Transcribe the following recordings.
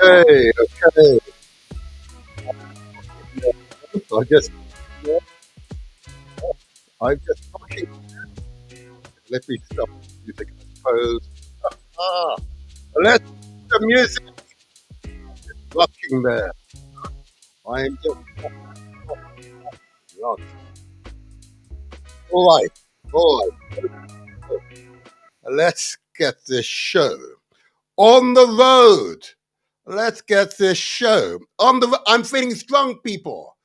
Okay, okay. I just, I'm just talking. Let me stop the music, I suppose. Ah, let the music rocking there. I'm just not. All right, all right. Let's get this show on the road. Let's get this show on the. I'm feeling strong, people.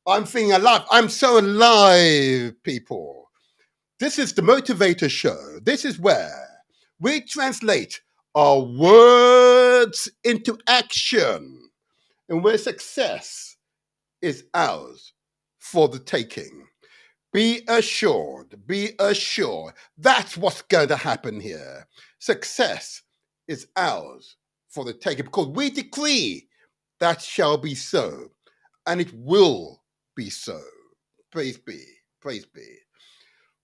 I'm feeling alive. I'm so alive, people. This is the Motivator Show. This is where we translate our words into action and where success is ours for the taking. Be assured, be assured. That's what's going to happen here. Success is ours for the taking because we decree that shall be so and it will be so. Praise be, praise be.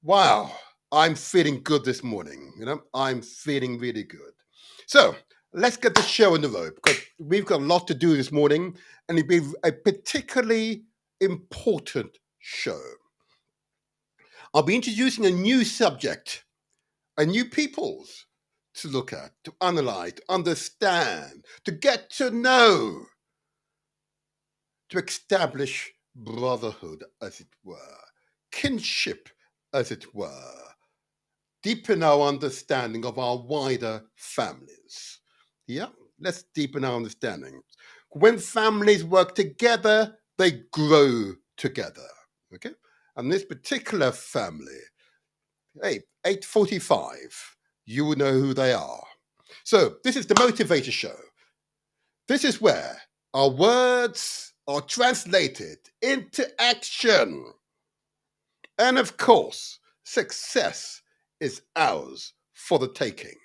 Wow, I'm feeling good this morning. I'm feeling really good. So let's get the show on the road because we've got a lot to do this morning and it'll be a particularly important show. I'll be introducing a new subject, a new peoples to look at, to analyze, to understand, to get to know, to establish brotherhood, as it were, kinship, as it were, deepen our understanding of our wider families. Yeah, let's deepen our understanding. When families work together, they grow together. Okay, and this particular family, hey, 8:45, you will know who they are. So this is the Motivator Show. This is where our words are translated into action. And of course, success is ours for the taking.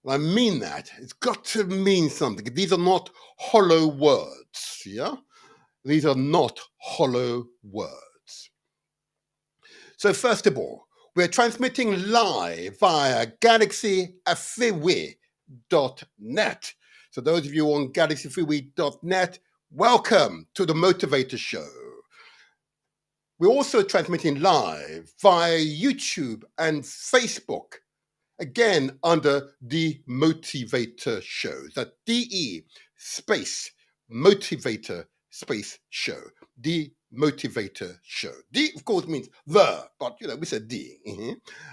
And I mean that. It's got to mean something. These are not hollow words. Yeah? These are not hollow words. So, first of all, we're transmitting live via galaxyafriwi.net. So, those of you on galaxyafriwi.net, welcome to the Motivator Show. We're also transmitting live via YouTube and Facebook, again under The Motivator Show. That's DE space Motivator space show. The Motivator Show. D, of course, means the, but we said D.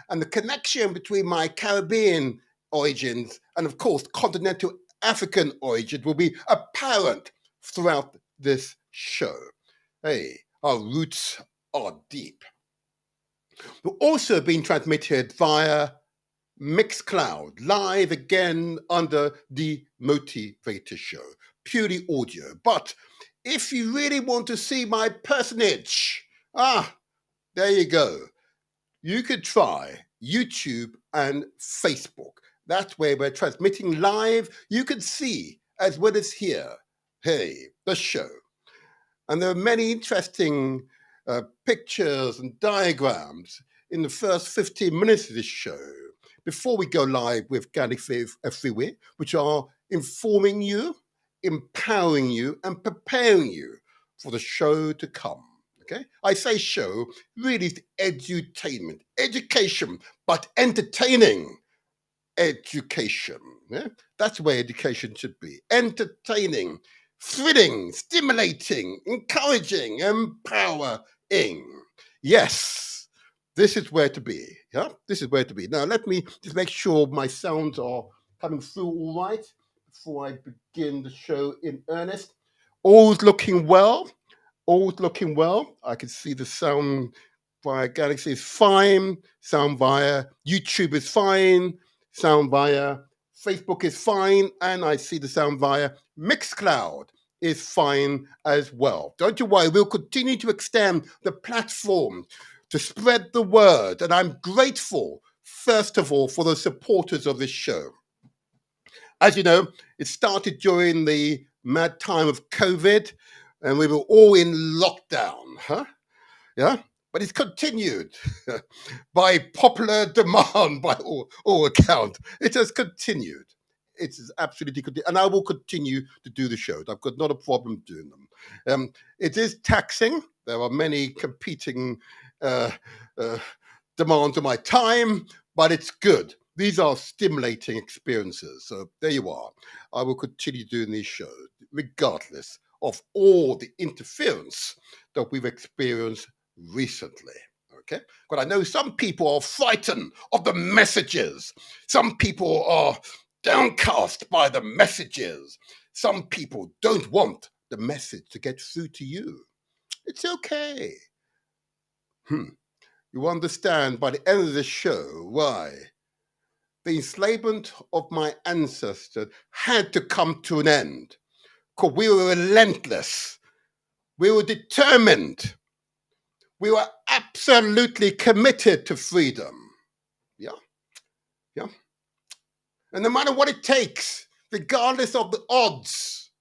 And the connection between my Caribbean origins and, of course, continental African origins will be apparent throughout this show. Hey, our roots are deep. We're also being transmitted via Mixcloud, live again under The Motivator Show, purely audio. But if you really want to see my personage, there you go. You could try YouTube and Facebook. That's where we're transmitting live. You can see as well as hear, hey, the show. And there are many interesting pictures and diagrams in the first 15 minutes of this show before we go live with Galaxy Freeway, which are informing you, empowering you, and preparing you for the show to come. Okay, I say show, really it's edutainment, education, but entertaining education. Yeah? That's where education should be. Entertaining, thrilling, stimulating, encouraging, empowering. Yes, this is where to be. Yeah, this is where to be. Now, let me just make sure my sounds are coming through all right before I begin the show in earnest. All's looking well. All's looking well. I can see the sound via Galaxy is fine. Sound via YouTube is fine. Sound via Facebook is fine. And I see the sound via Mixcloud is fine as well. Don't you worry, we'll continue to extend the platform to spread the word. And I'm grateful, first of all, for the supporters of this show. As you know, it started during the mad time of COVID, and we were all in lockdown, Yeah, but it's continued by popular demand, by all accounts. It has continued. It's absolutely good, and I will continue to do the shows. I've got not a problem doing them. It is taxing. There are many competing uh, uh, demands on my time, but it's good. These are stimulating experiences. So there you are. I will continue doing these shows, regardless of all the interference that we've experienced recently. Okay, but I know some people are frightened of the messages. Some people are downcast by the messages. Some people don't want the message to get through to you. It's okay. You understand by the end of the show why the enslavement of my ancestors had to come to an end. Because we were relentless. We were determined. We were absolutely committed to freedom. Yeah, yeah. And no matter what it takes, regardless of the odds,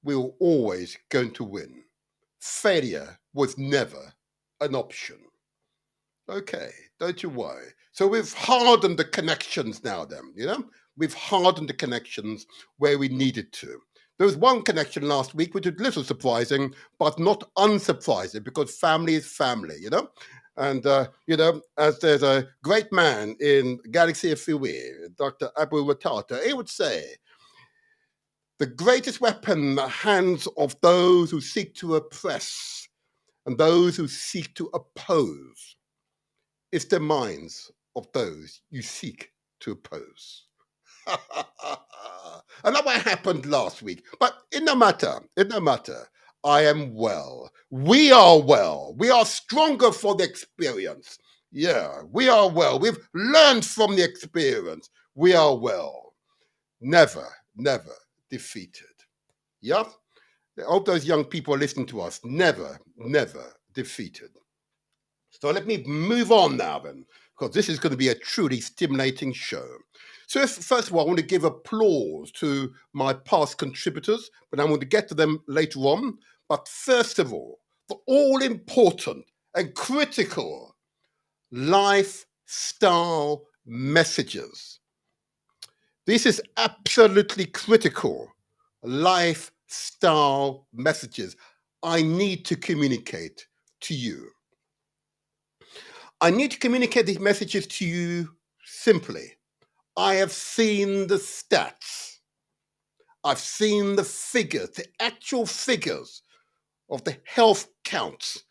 we were always going to win. Failure was never an option. Okay, don't you worry. So we've hardened the connections now then, We've hardened the connections where we needed to. There was one connection last week which was a little surprising, but not unsurprising because family is family. And, as there's a great man in Galaxy of Fiwi, Dr. Abu Watata, he would say, the greatest weapon in the hands of those who seek to oppress and those who seek to oppose is the minds of those you seek to oppose. And that what happened last week. But it no matter. I am well. We are well. We are stronger for the experience. Yeah, we are well. We've learned from the experience. We are well. Never defeated. Yeah? I hope those young people are listening to us. Never defeated. So let me move on now then, because this is going to be a truly stimulating show. So first of all, I want to give applause to my past contributors, but I'm going to get to them later on. But first of all, the all-important and critical lifestyle messages. This is absolutely critical. Lifestyle messages I need to communicate to you. I need to communicate these messages to you simply. I have seen the stats. I've seen the figures, the actual figures of the health counts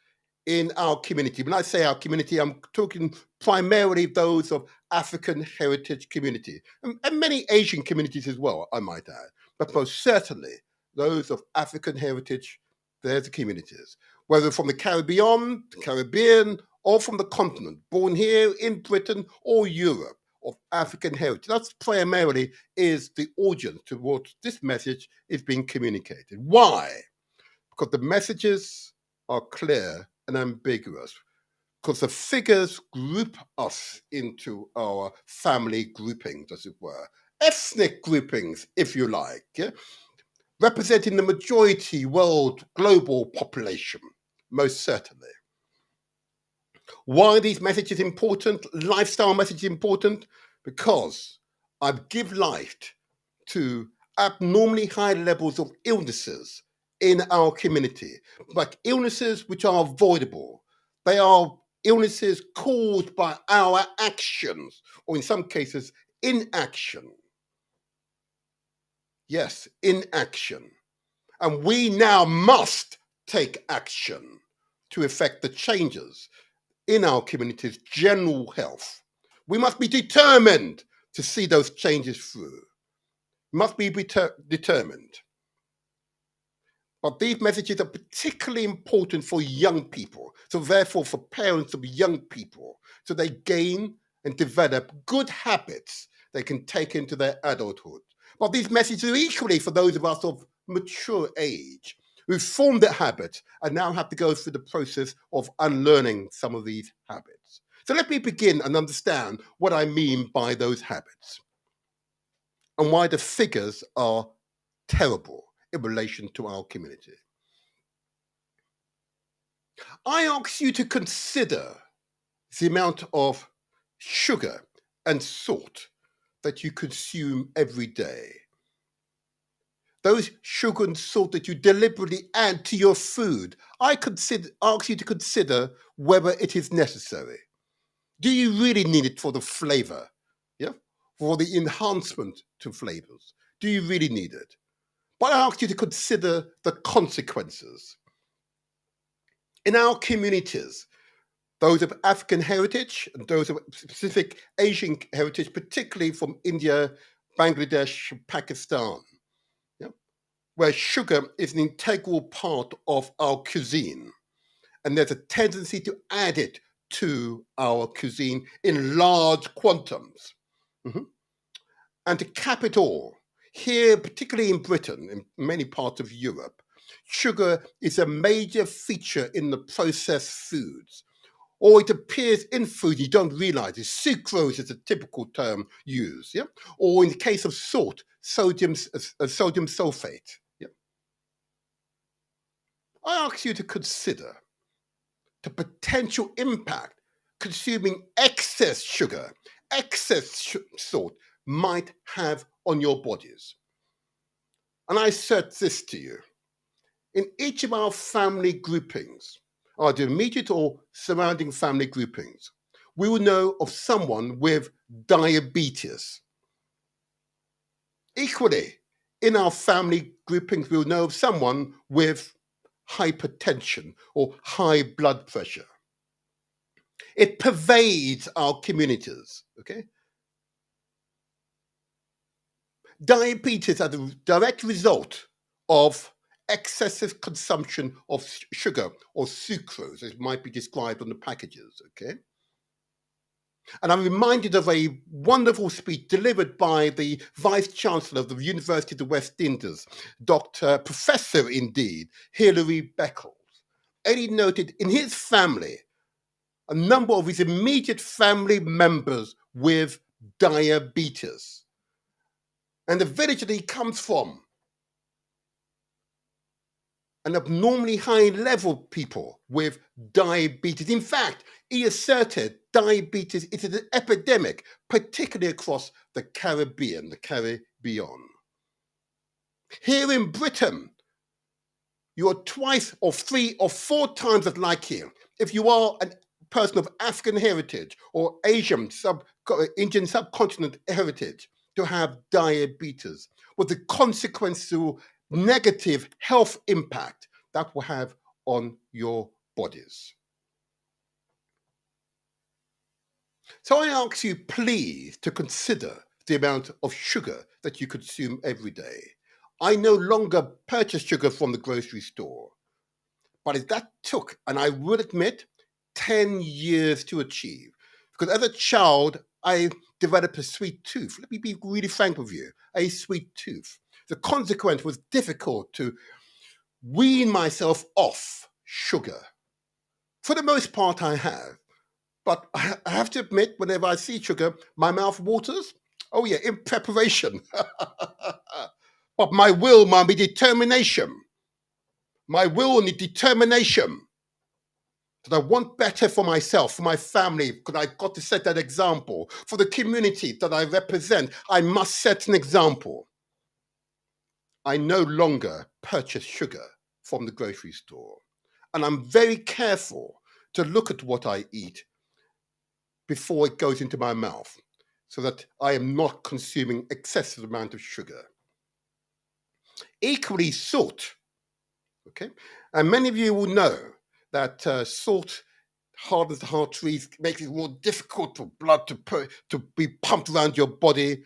in our community. When I say our community, I'm talking primarily those of African heritage community and many Asian communities as well, I might add. But most certainly those of African heritage, there's the communities. Whether from the Caribbean, or from the continent, born here in Britain or Europe, of African heritage. That's primarily is the audience to what this message is being communicated. Why? Because the messages are clear and ambiguous. Because the figures group us into our family groupings, as it were, ethnic groupings, if you like, representing the majority world global population, most certainly. Why are these messages important? Lifestyle messages important? Because I give life to abnormally high levels of illnesses in our community, but illnesses which are avoidable. They are illnesses caused by our actions, or in some cases, inaction. Yes, inaction. And we now must take action to effect the changes in our community's general health. We must be determined to see those changes through. We must be determined. But these messages are particularly important for young people, so therefore for parents of young people, so they gain and develop good habits they can take into their adulthood. But these messages are equally for those of us of mature age, who've formed their habits and now have to go through the process of unlearning some of these habits. So let me begin and understand what I mean by those habits and why the figures are terrible in relation to our community. I ask you to consider the amount of sugar and salt that you consume every day. Those sugar and salt that you deliberately add to your food, ask you to consider whether it is necessary. Do you really need it for the flavor? Yeah? For the enhancement to flavors? Do you really need it? But I ask you to consider the consequences. In our communities, those of African heritage and those of specific Asian heritage, particularly from India, Bangladesh, Pakistan, yeah, where sugar is an integral part of our cuisine. And there's a tendency to add it to our cuisine in large quantums. Mhm. And to cap it all, here, particularly in Britain, in many parts of Europe, sugar is a major feature in the processed foods, or it appears in food you don't realize it. Sucrose is a typical term used, yeah? Or in the case of salt, sodium sulfate. Yeah? I ask you to consider the potential impact consuming excess sugar, salt might have on your bodies. And I assert this to you. In each of our family groupings, either immediate or surrounding family groupings, we will know of someone with diabetes. Equally, in our family groupings, we will know of someone with hypertension or high blood pressure. It pervades our communities, okay? Diabetes is a direct result of excessive consumption of sugar or sucrose, as might be described on the packages, okay? And I'm reminded of a wonderful speech delivered by the Vice Chancellor of the University of the West Indies, Professor indeed, Hilary Beckles. And he noted in his family, a number of his immediate family members with diabetes. And the village that he comes from, an abnormally high level people with diabetes. In fact, he asserted diabetes is an epidemic, particularly across the Caribbean. Here in Britain, you are twice or 3 or 4 times as likely, if you are a person of African heritage or Indian subcontinent heritage, to have diabetes, with the consequential negative health impact that will have on your bodies. So I ask you, please, to consider the amount of sugar that you consume every day. I no longer purchase sugar from the grocery store, but that took, and I would admit, 10 years to achieve. Because as a child, I developed a sweet tooth. Let me be really frank with you, a sweet tooth. The consequence was difficult to wean myself off sugar. For the most part, I have. But I have to admit, whenever I see sugar, my mouth waters. Oh, yeah, in preparation. But my determination, that I want better for myself, for my family, because I got to set that example. For the community that I represent, I must set an example. I no longer purchase sugar from the grocery store. And I'm very careful to look at what I eat before it goes into my mouth, so that I am not consuming excessive amount of sugar. Equally, salt. Okay, and many of you will know that salt hardens the arteries, makes it more difficult for blood to be pumped around your body.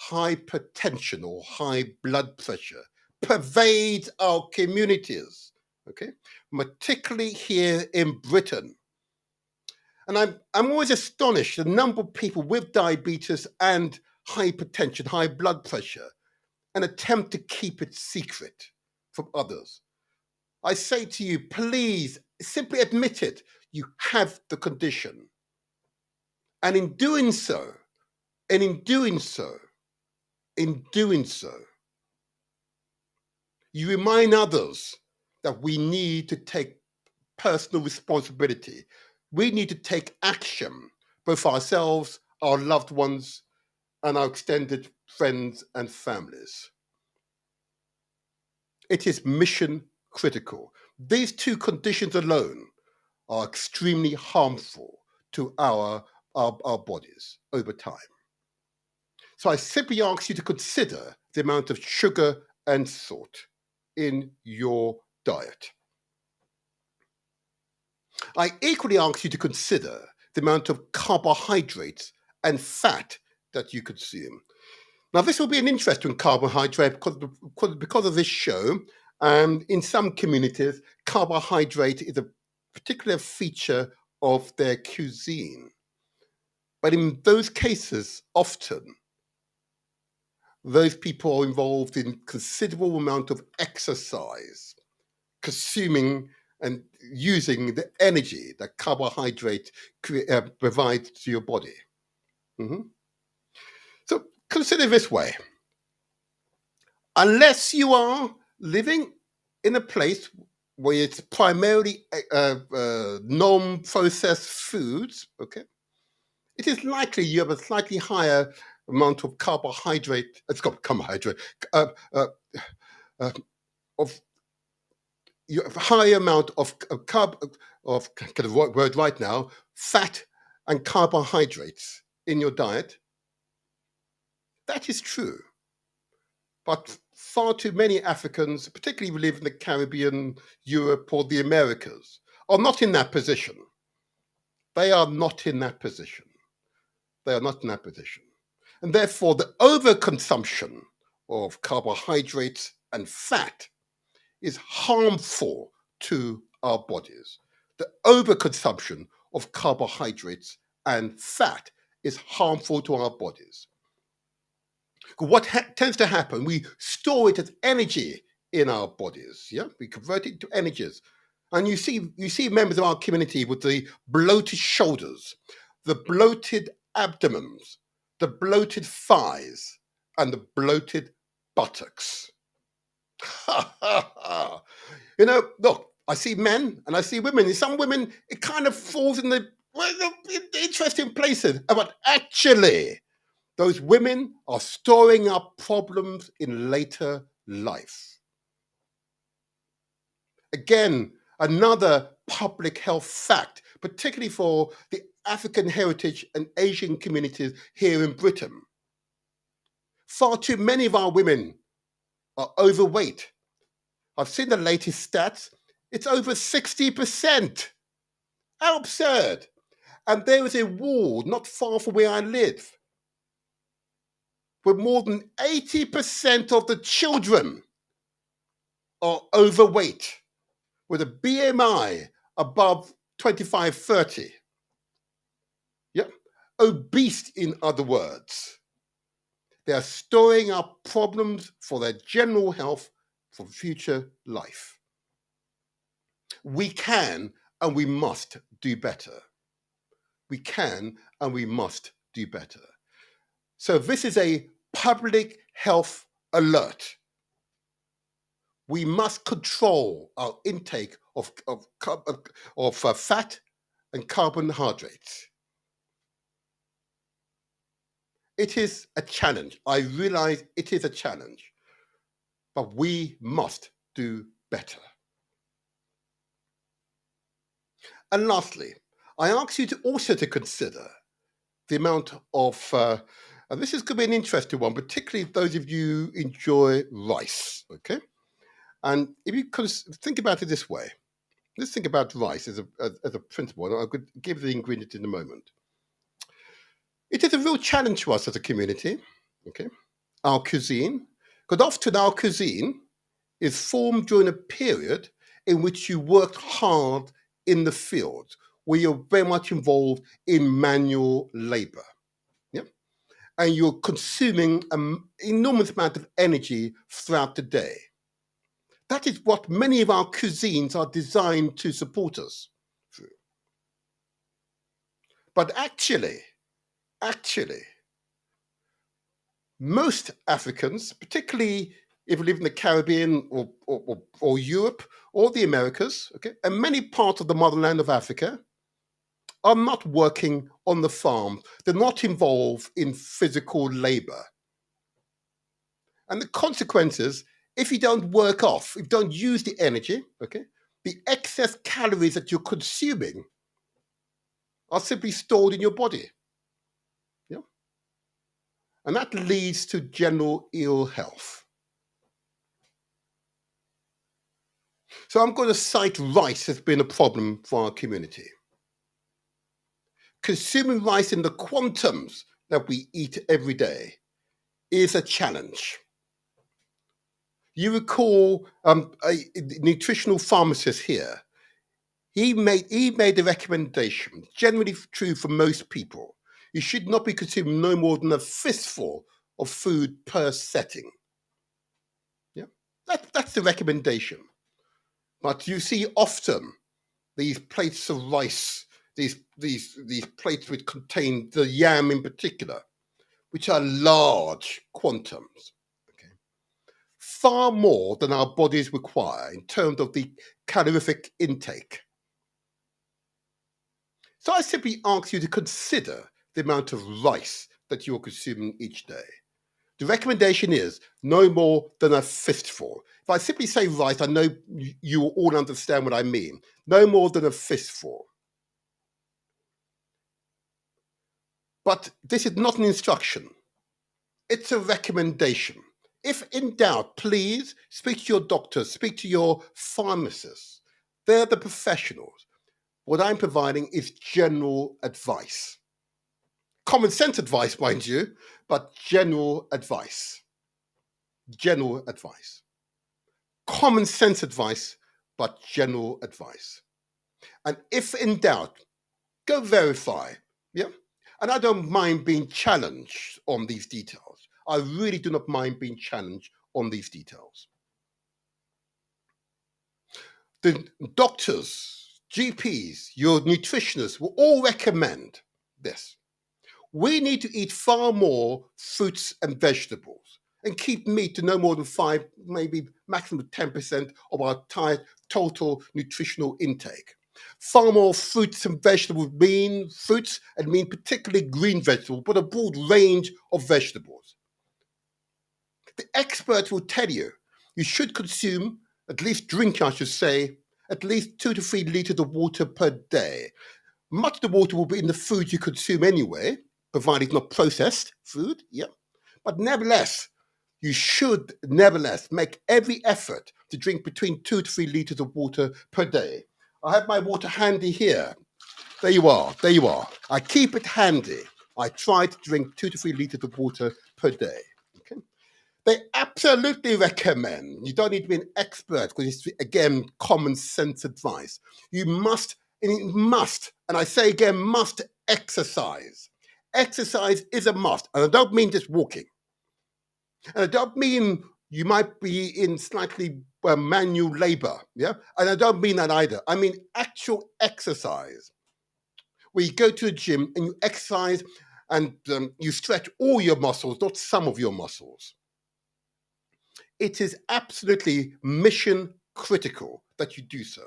Hypertension or high blood pressure pervades our communities. Okay, particularly here in Britain. And I'm always astonished the number of people with diabetes and hypertension, high blood pressure, and attempt to keep it secret from others. I say to you, please simply admit it. You have the condition. And in doing so, you remind others that we need to take personal responsibility. We need to take action, both for ourselves, our loved ones, and our extended friends and families. It is mission critical. These two conditions alone are extremely harmful to our bodies over time. So I simply ask you to consider the amount of sugar and salt in your diet. I equally ask you to consider the amount of carbohydrates and fat that you consume. Now, this will be an interesting carbohydrate because of this show. And in some communities, carbohydrate is a particular feature of their cuisine. But in those cases, often, those people are involved in considerable amount of exercise, consuming and using the energy that carbohydrate provides to your body. Mhm. So consider this way. Unless you are living in a place where it's primarily non-processed foods, okay, it is likely you have a slightly higher amount of carbohydrate. It's got carbohydrate uh, uh, uh, of you have a higher amount of get the word right now, fat and carbohydrates in your diet. That is true. But far too many Africans, particularly who live in the Caribbean, Europe, or the Americas, are not in that position. They are not in that position. They are not in that position. And therefore, the overconsumption of carbohydrates and fat is harmful to our bodies. The overconsumption of carbohydrates and fat is harmful to our bodies. What tends to happen, we store it as energy in our bodies. Yeah, we convert it to energies. And you see members of our community with the bloated shoulders, the bloated abdomens, the bloated thighs, and the bloated buttocks. Look, I see men and I see women. In some women, it kind of falls in the interesting places. But actually, those women are storing up problems in later life. Again, another public health fact, particularly for the African heritage and Asian communities here in Britain. Far too many of our women are overweight. I've seen the latest stats. It's over 60%. How absurd. And there is a ward not far from where I live where more than 80% of the children are overweight with a BMI above 25, 30. Yeah? Obese, in other words. They are storing up problems for their general health for future life. We can and we must do better. We can and we must do better. So this is a public health alert. We must control our intake of fat and carbohydrates. It is a challenge. I realize it is a challenge, but we must do better. And lastly, I ask you to also to consider the amount of, and this is going to be an interesting one, particularly those of you who enjoy rice, okay? And if you think about it this way, let's think about rice as a principle, and I could give the ingredients in a moment. It is a real challenge to us as a community, okay? Our cuisine, because often our cuisine is formed during a period in which you worked hard in the field, where you're very much involved in manual labor, yeah? And you're consuming an enormous amount of energy throughout the day. That is what many of our cuisines are designed to support us through. But actually, most Africans, particularly if you live in the Caribbean or Europe or the Americas, okay, and many parts of the motherland of Africa, are not working on the farm. They're not involved in physical labor. And the consequences, if you don't work off, if you don't use the energy, okay, the excess calories that you're consuming are simply stored in your body. Yeah? And that leads to general ill health. So I'm going to cite rice as being a problem for our community. Consuming rice in the quantums that we eat every day is a challenge. You recall a nutritional pharmacist here. He made the recommendation, generally true for most people. You should not be consuming no more than a fistful of food per setting. Yeah, that's the recommendation. But you see often these plates of rice, these plates which contain the yam in particular, which are large quantums, okay, far more than our bodies require in terms of the calorific intake. So I simply ask you to consider the amount of rice that you're consuming each day. The recommendation is no more than a fistful. If I simply say rice, I know you will all understand what I mean. No more than a fistful. But this is not an instruction. It's a recommendation. If in doubt, please speak to your doctor, speak to your pharmacist. They're the professionals. What I'm providing is general advice. Common sense advice, mind you, but general advice. General advice. Common sense advice, but general advice. And if in doubt, go verify. Yeah. And I don't mind being challenged on these details. I really do not mind being challenged on these details. The doctors, GPs, your nutritionists will all recommend this. We need to eat far more fruits and vegetables and keep meat to no more than 5, maybe maximum 10% of our total nutritional intake. Far more fruits and vegetables mean fruits and mean particularly green vegetables, but a broad range of vegetables. The experts will tell you you should consume, at least drink, I should say, at least 2 to 3 liters of water per day. Much of the water will be in the food you consume anyway, provided it's not processed food, yeah. But nevertheless, you should nevertheless make every effort to drink between 2 to 3 liters of water per day. I have my water handy here. There you are, there you are. I keep it handy. I try to drink 2 to 3 liters of water per day. Okay. They absolutely recommend, you don't need to be an expert because it's, again, common sense advice. You must, and I say again, must exercise. Exercise is a must. And I don't mean just walking. And I don't mean you might be in slightly manual labor, yeah? And I don't mean that either. I mean actual exercise. Where you go to the gym and you exercise and you stretch all your muscles, not some of your muscles. It is absolutely mission critical that you do so.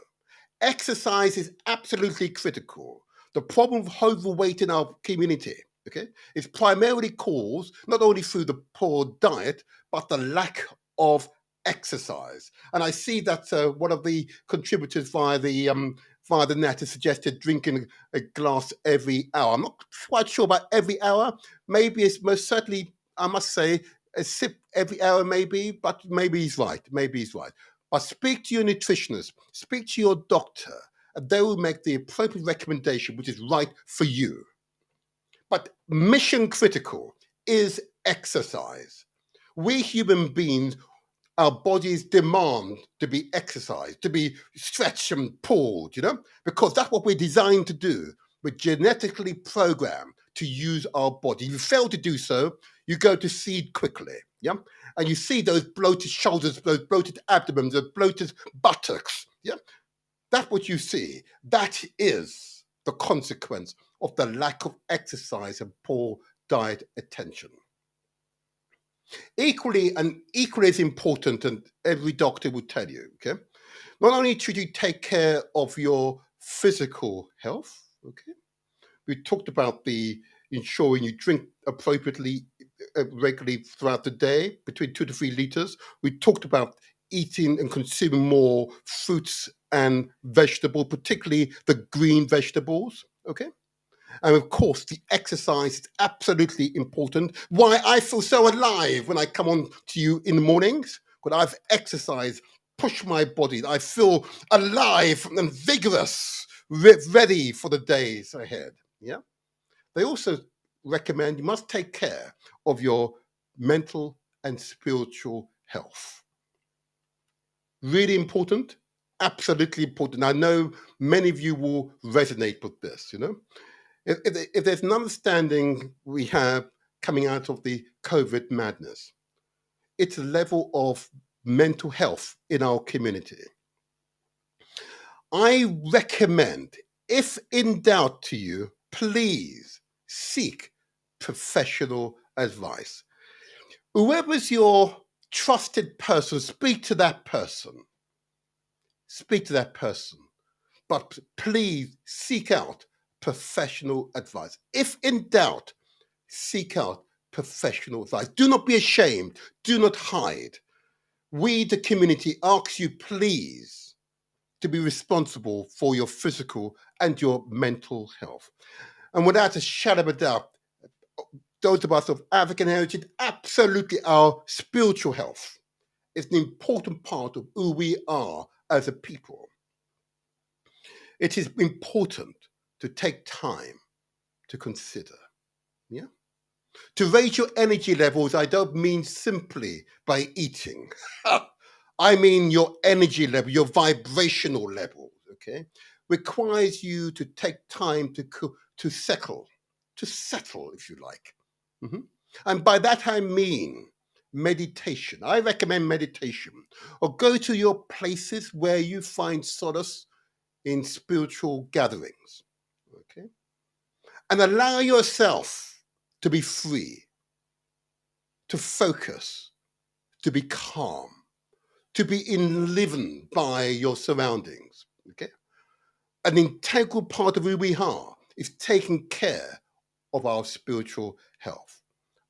Exercise is absolutely critical. The problem of overweight in our community, okay, is primarily caused not only through the poor diet, but the lack of exercise. And I see that one of the contributors via the net has suggested drinking a glass every hour. I'm not quite sure about every hour. Maybe it's most certainly, I must say, a sip every hour maybe, but maybe he's right. Maybe he's right. But speak to your nutritionist, speak to your doctor, and they will make the appropriate recommendation which is right for you. But mission critical is exercise. We human beings, our bodies demand to be exercised, to be stretched and pulled, because that's what we're designed to do. We're genetically programmed to use our body. If you fail to do so, you go to seed quickly, yeah? And you see those bloated shoulders, those bloated abdomens, those bloated buttocks, yeah? That's what you see. That is the consequence of the lack of exercise and poor diet attention. Equally as important, and every doctor will tell you, okay? Not only should you take care of your physical health, okay? We talked about the ensuring you drink appropriately regularly throughout the day, between 2 to 3 liters. We talked about eating and consuming more fruits and vegetables, particularly the green vegetables. Okay. And of course, the exercise is absolutely important. Why I feel so alive when I come on to you in the mornings, when I've exercised, pushed my body, I feel alive and vigorous, ready for the days ahead. Yeah. They also recommend you must take care of your mental and spiritual health. Really important, absolutely important. I know many of you will resonate with this, you know. If there's an understanding we have coming out of the COVID madness, it's a level of mental health in our community. I recommend, if in doubt to you, please seek professional advice. Whoever's your trusted person, speak to that person. Speak to that person. But please seek out professional advice. If in doubt, seek out professional advice. Do not be ashamed. Do not hide. We, the community, ask you, please, to be responsible for your physical and your mental health. And without a shadow of a doubt, those of us of African heritage, absolutely our spiritual health is an important part of who we are as a people. It is important to take time to consider. Yeah. To raise your energy levels, I don't mean simply by eating. I mean your energy level, your vibrational level, okay, requires you to take time to settle, if you like. Mhm. And by that I mean meditation. I recommend meditation. Or go to your places where you find solace in spiritual gatherings, okay? And allow yourself to be free, to focus, to be calm, to be enlivened by your surroundings, okay? An integral part of who we are is taking care of our spiritual health.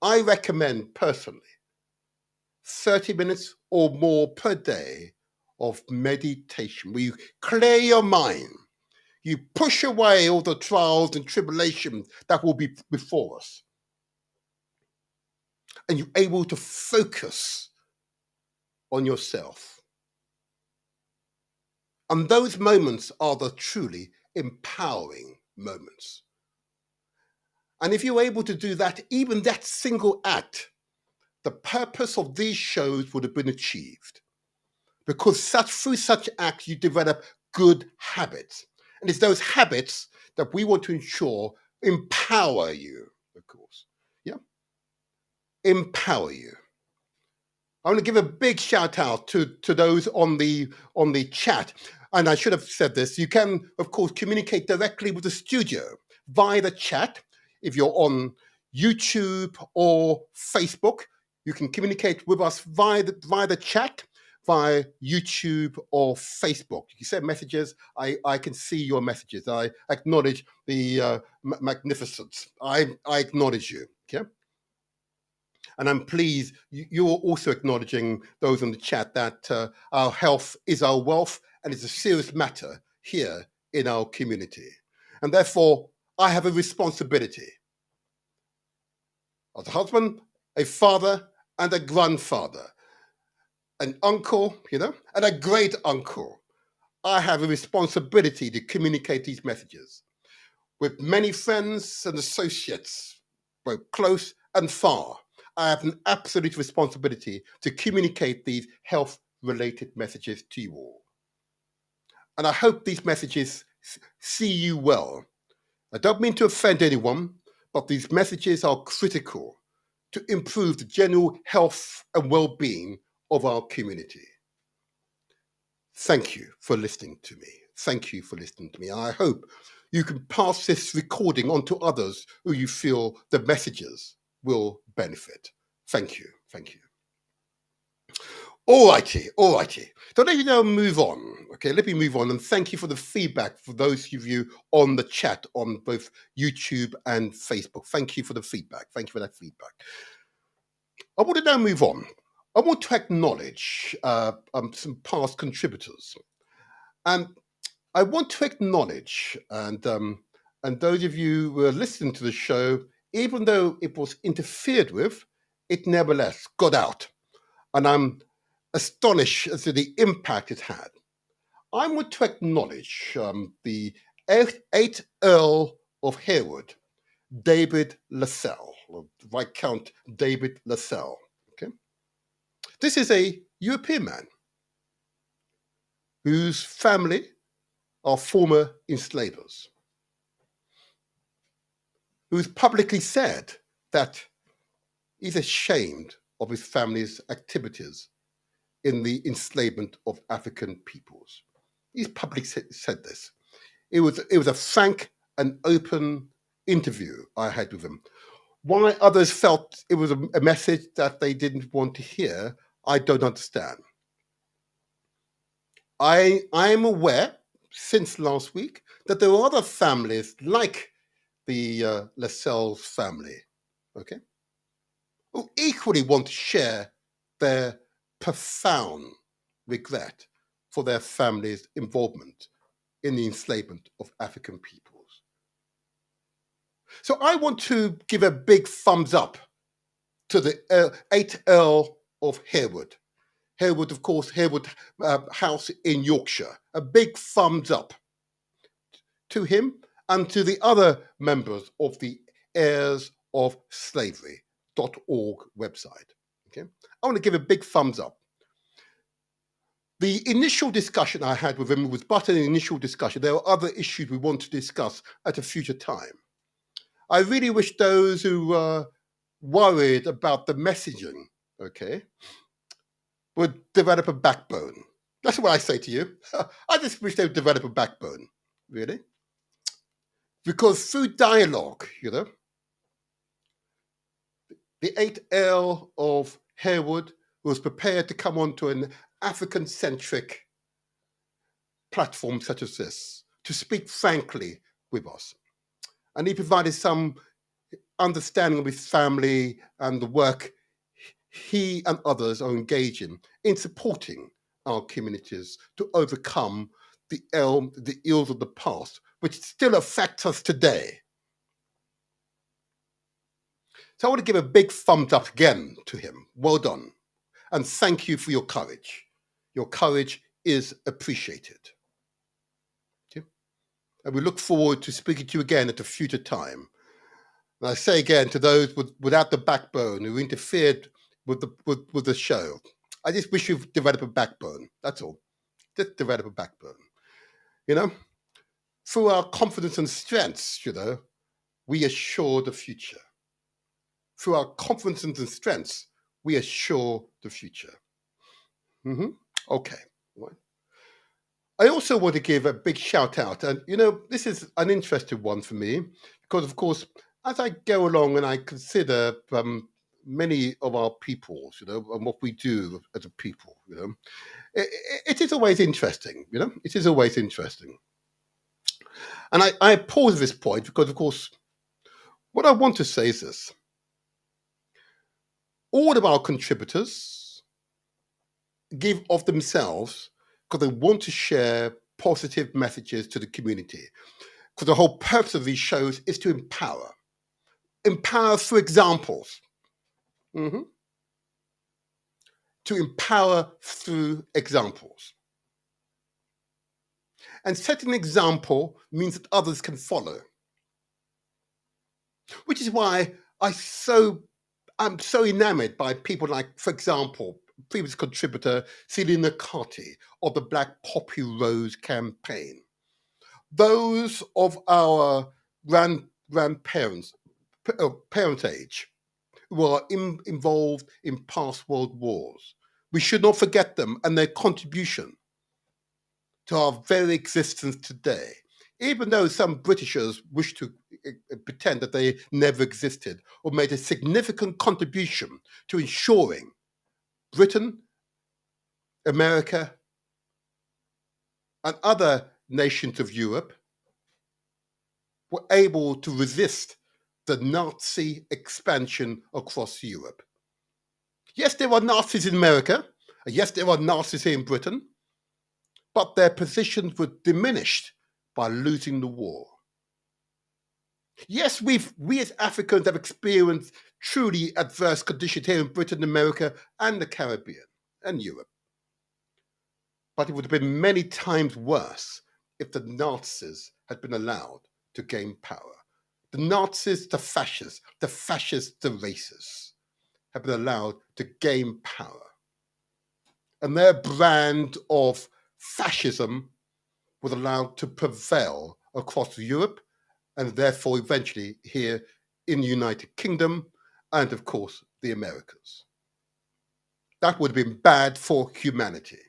I recommend personally 30 minutes or more per day of meditation where you clear your mind. You push away all the trials and tribulations that will be before us. And you're able to focus on yourself. And those moments are the truly empowering moments. And if you're able to do that, even that single act, the purpose of these shows would have been achieved. Because through such acts, you develop good habits. And it's those habits that we want to ensure empower you, of course. Yeah? Empower you. I want to give a big shout out to those on the chat. And I should have said this. You can, of course, communicate directly with the studio via the chat. If you're on YouTube or Facebook, you can communicate with us via the chat, via YouTube or Facebook. You can send messages. I can see your messages. I acknowledge the magnificence. I acknowledge you. Okay. And I'm pleased you're also acknowledging, those in the chat, that our health is our wealth and it's a serious matter here in our community. And therefore, I have a responsibility as a husband, a father, and a grandfather, an uncle, and a great uncle. I have a responsibility to communicate these messages with many friends and associates, both close and far. I have an absolute responsibility to communicate these health-related messages to you all. And I hope these messages see you well. I don't mean to offend anyone, but these messages are critical to improve the general health and well-being of our community. Thank you for listening to me. Thank you for listening to me. I hope you can pass this recording on to others who you feel the messages will benefit. Thank you. Thank you. All righty. So let me now move on. Okay. Okay, let me move on, and thank you for the feedback for those of you on the chat on both YouTube and Facebook. Thank you for the feedback. Thank you for that feedback. I want to now move on. I want to acknowledge some past contributors, and I want to acknowledge, and those of you who are listening to the show, even though it was interfered with, it nevertheless got out, and I'm astonished as to the impact it had. I want to acknowledge the 8th Earl of Harewood, David Lascelles, or Viscount David Lascelles. Okay, this is a European man whose family are former enslavers, who's publicly said that he's ashamed of his family's activities in the enslavement of African peoples. He's publicly said this. It was a frank and open interview I had with him. Why others felt it was a message that they didn't want to hear, I don't understand. I am aware since last week that there are other families like the Lascelles family, okay, who equally want to share their profound regret for their family's involvement in the enslavement of African peoples. So I want to give a big thumbs up to the 8th Earl of Harewood. Harewood, of course, Harewood House in Yorkshire. A big thumbs up to him and to the other members of the Heirs of Slavery.org website. Okay, I want to give a big thumbs up. The initial discussion I had with him was but an initial discussion. There are other issues we want to discuss at a future time. I really wish those who were worried about the messaging, okay, would develop a backbone. That's what I say to you. I just wish they would develop a backbone, really. Because through dialogue, you know, the 8th Earl of Harewood was prepared to come onto an African-centric platform such as this to speak frankly with us. And he provided some understanding of his family and the work he and others are engaging in supporting our communities to overcome the ills of the past, which still affect us today. So I want to give a big thumbs up again to him. Well done. And thank you for your courage. Your courage is appreciated. Okay? And we look forward to speaking to you again at a future time. And I say again to those without the backbone who interfered with the show, I just wish you'd develop a backbone. That's all. Just develop a backbone. You know, through our confidence and strengths, you know, we assure the future. Through our confidence and strengths, we assure the future. Okay. I also want to give a big shout out, and you know, this is an interesting one for me because, of course, as I go along and I consider many of our peoples, you know, and what we do as a people, you know, it is always interesting, you know, it is always interesting. And I pause at this point because, of course, what I want to say is this. All of our contributors give of themselves because they want to share positive messages to the community. Because the whole purpose of these shows is to empower. Empower through examples. To empower through examples. And setting an example means that others can follow. Which is why I'm so enamored by people like, for example, previous contributor Selina Carty of the Black Poppy Rose campaign. Those of our grandparents, parent age, who are involved in past world wars. We should not forget them and their contribution to our very existence today. Even though some Britishers wish to pretend that they never existed or made a significant contribution to ensuring Britain, America, and other nations of Europe were able to resist the Nazi expansion across Europe. Yes, there were Nazis in America, and yes, there were Nazis here in Britain, but their positions were diminished by losing the war. Yes, we as Africans have experienced truly adverse conditions here in Britain, America, and the Caribbean, and Europe. But it would have been many times worse if the Nazis had been allowed to gain power. The Nazis, the fascists, the racists, have been allowed to gain power. And their brand of fascism was allowed to prevail across Europe and therefore eventually here in the United Kingdom and, of course, the Americas. That would have been bad for humanity.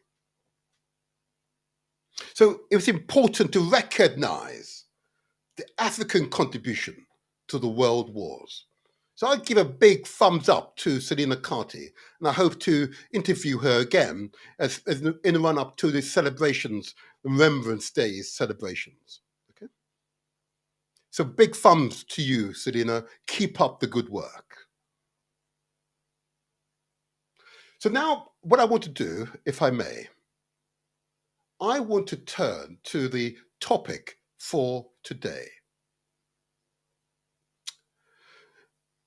So it was important to recognize the African contribution to the world wars. So I'd give a big thumbs up to Selina Carty, and I hope to interview her again as in the run-up to the celebrations, Remembrance Day celebrations. Okay. So big thumbs to you, Selina. Keep up the good work. So now what I want to do, if I may, I want to turn to the topic for today.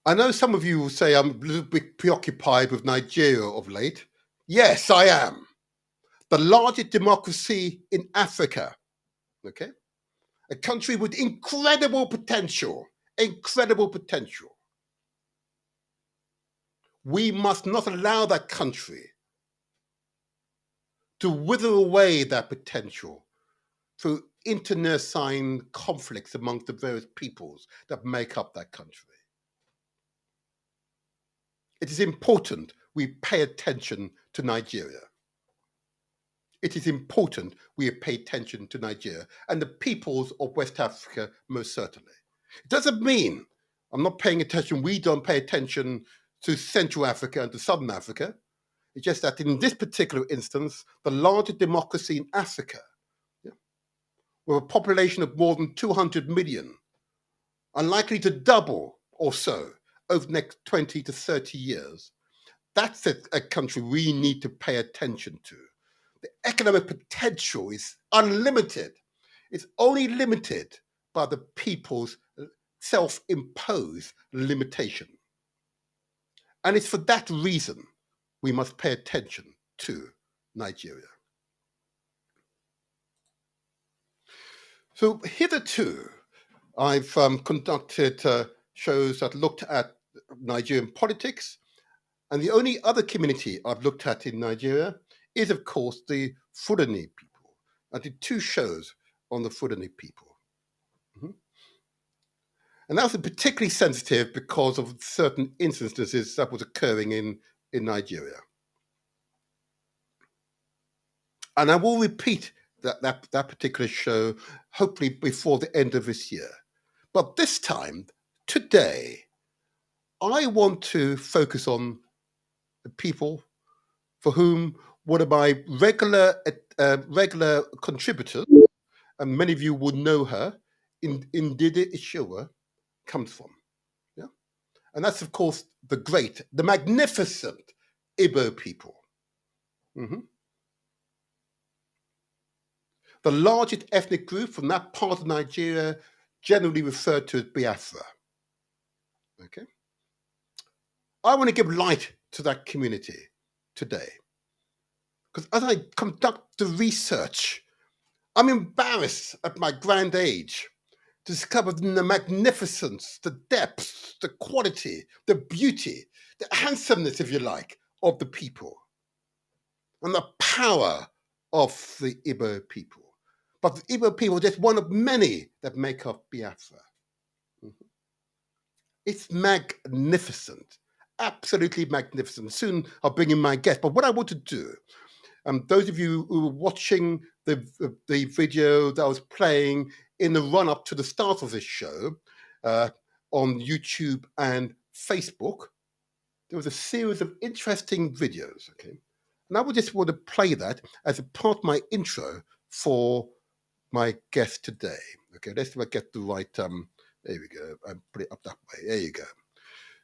I know some of you will say I'm a little bit preoccupied with Nigeria of late. Yes, I am. The largest democracy in Africa, okay? A country with incredible potential. We must not allow that country to wither away that potential through internecine conflicts amongst the various peoples that make up that country. It is important we pay attention to Nigeria. It is important we pay attention to Nigeria and the peoples of West Africa, most certainly. It doesn't mean I'm not paying attention, we don't pay attention to Central Africa and to Southern Africa. It's just that in this particular instance, the largest democracy in Africa, with a population of more than 200 million, are likely to double or so over the next 20 to 30 years. That's a country we need to pay attention to. The economic potential is unlimited. It's only limited by the people's self-imposed limitation. And it's for that reason we must pay attention to Nigeria. So hitherto, I've conducted shows that looked at Nigerian politics, and the only other community I've looked at in Nigeria is, of course, the Fulani people. I did 2 shows on the Fulani people. Mm-hmm. And that was particularly sensitive because of certain instances that was occurring in Nigeria. And I will repeat that particular show, hopefully before the end of this year. But this time, today, I want to focus on the people for whom one of my regular contributors, and many of you would know her, Ndidi Ishiwa, comes from. Yeah? And that's, of course, the magnificent Igbo people. Mm-hmm. The largest ethnic group from that part of Nigeria, generally referred to as Biafra. Okay? I want to give light to that community today. Because as I conduct the research, I'm embarrassed at my grand age to discover the magnificence, the depth, the quality, the beauty, the handsomeness, if you like, of the people. And the power of the Igbo people. But the Igbo people are just one of many that make up Biafra. Mm-hmm. It's magnificent, absolutely magnificent. Soon I'll bring in my guest. But what I want to do, those of you who were watching the video that I was playing in the run-up to the start of this show on YouTube and Facebook, there was a series of interesting videos, okay? And I would just want to play that as a part of my intro for my guest today. Okay, let's see if I get the right. There we go. I put it up that way. There you go.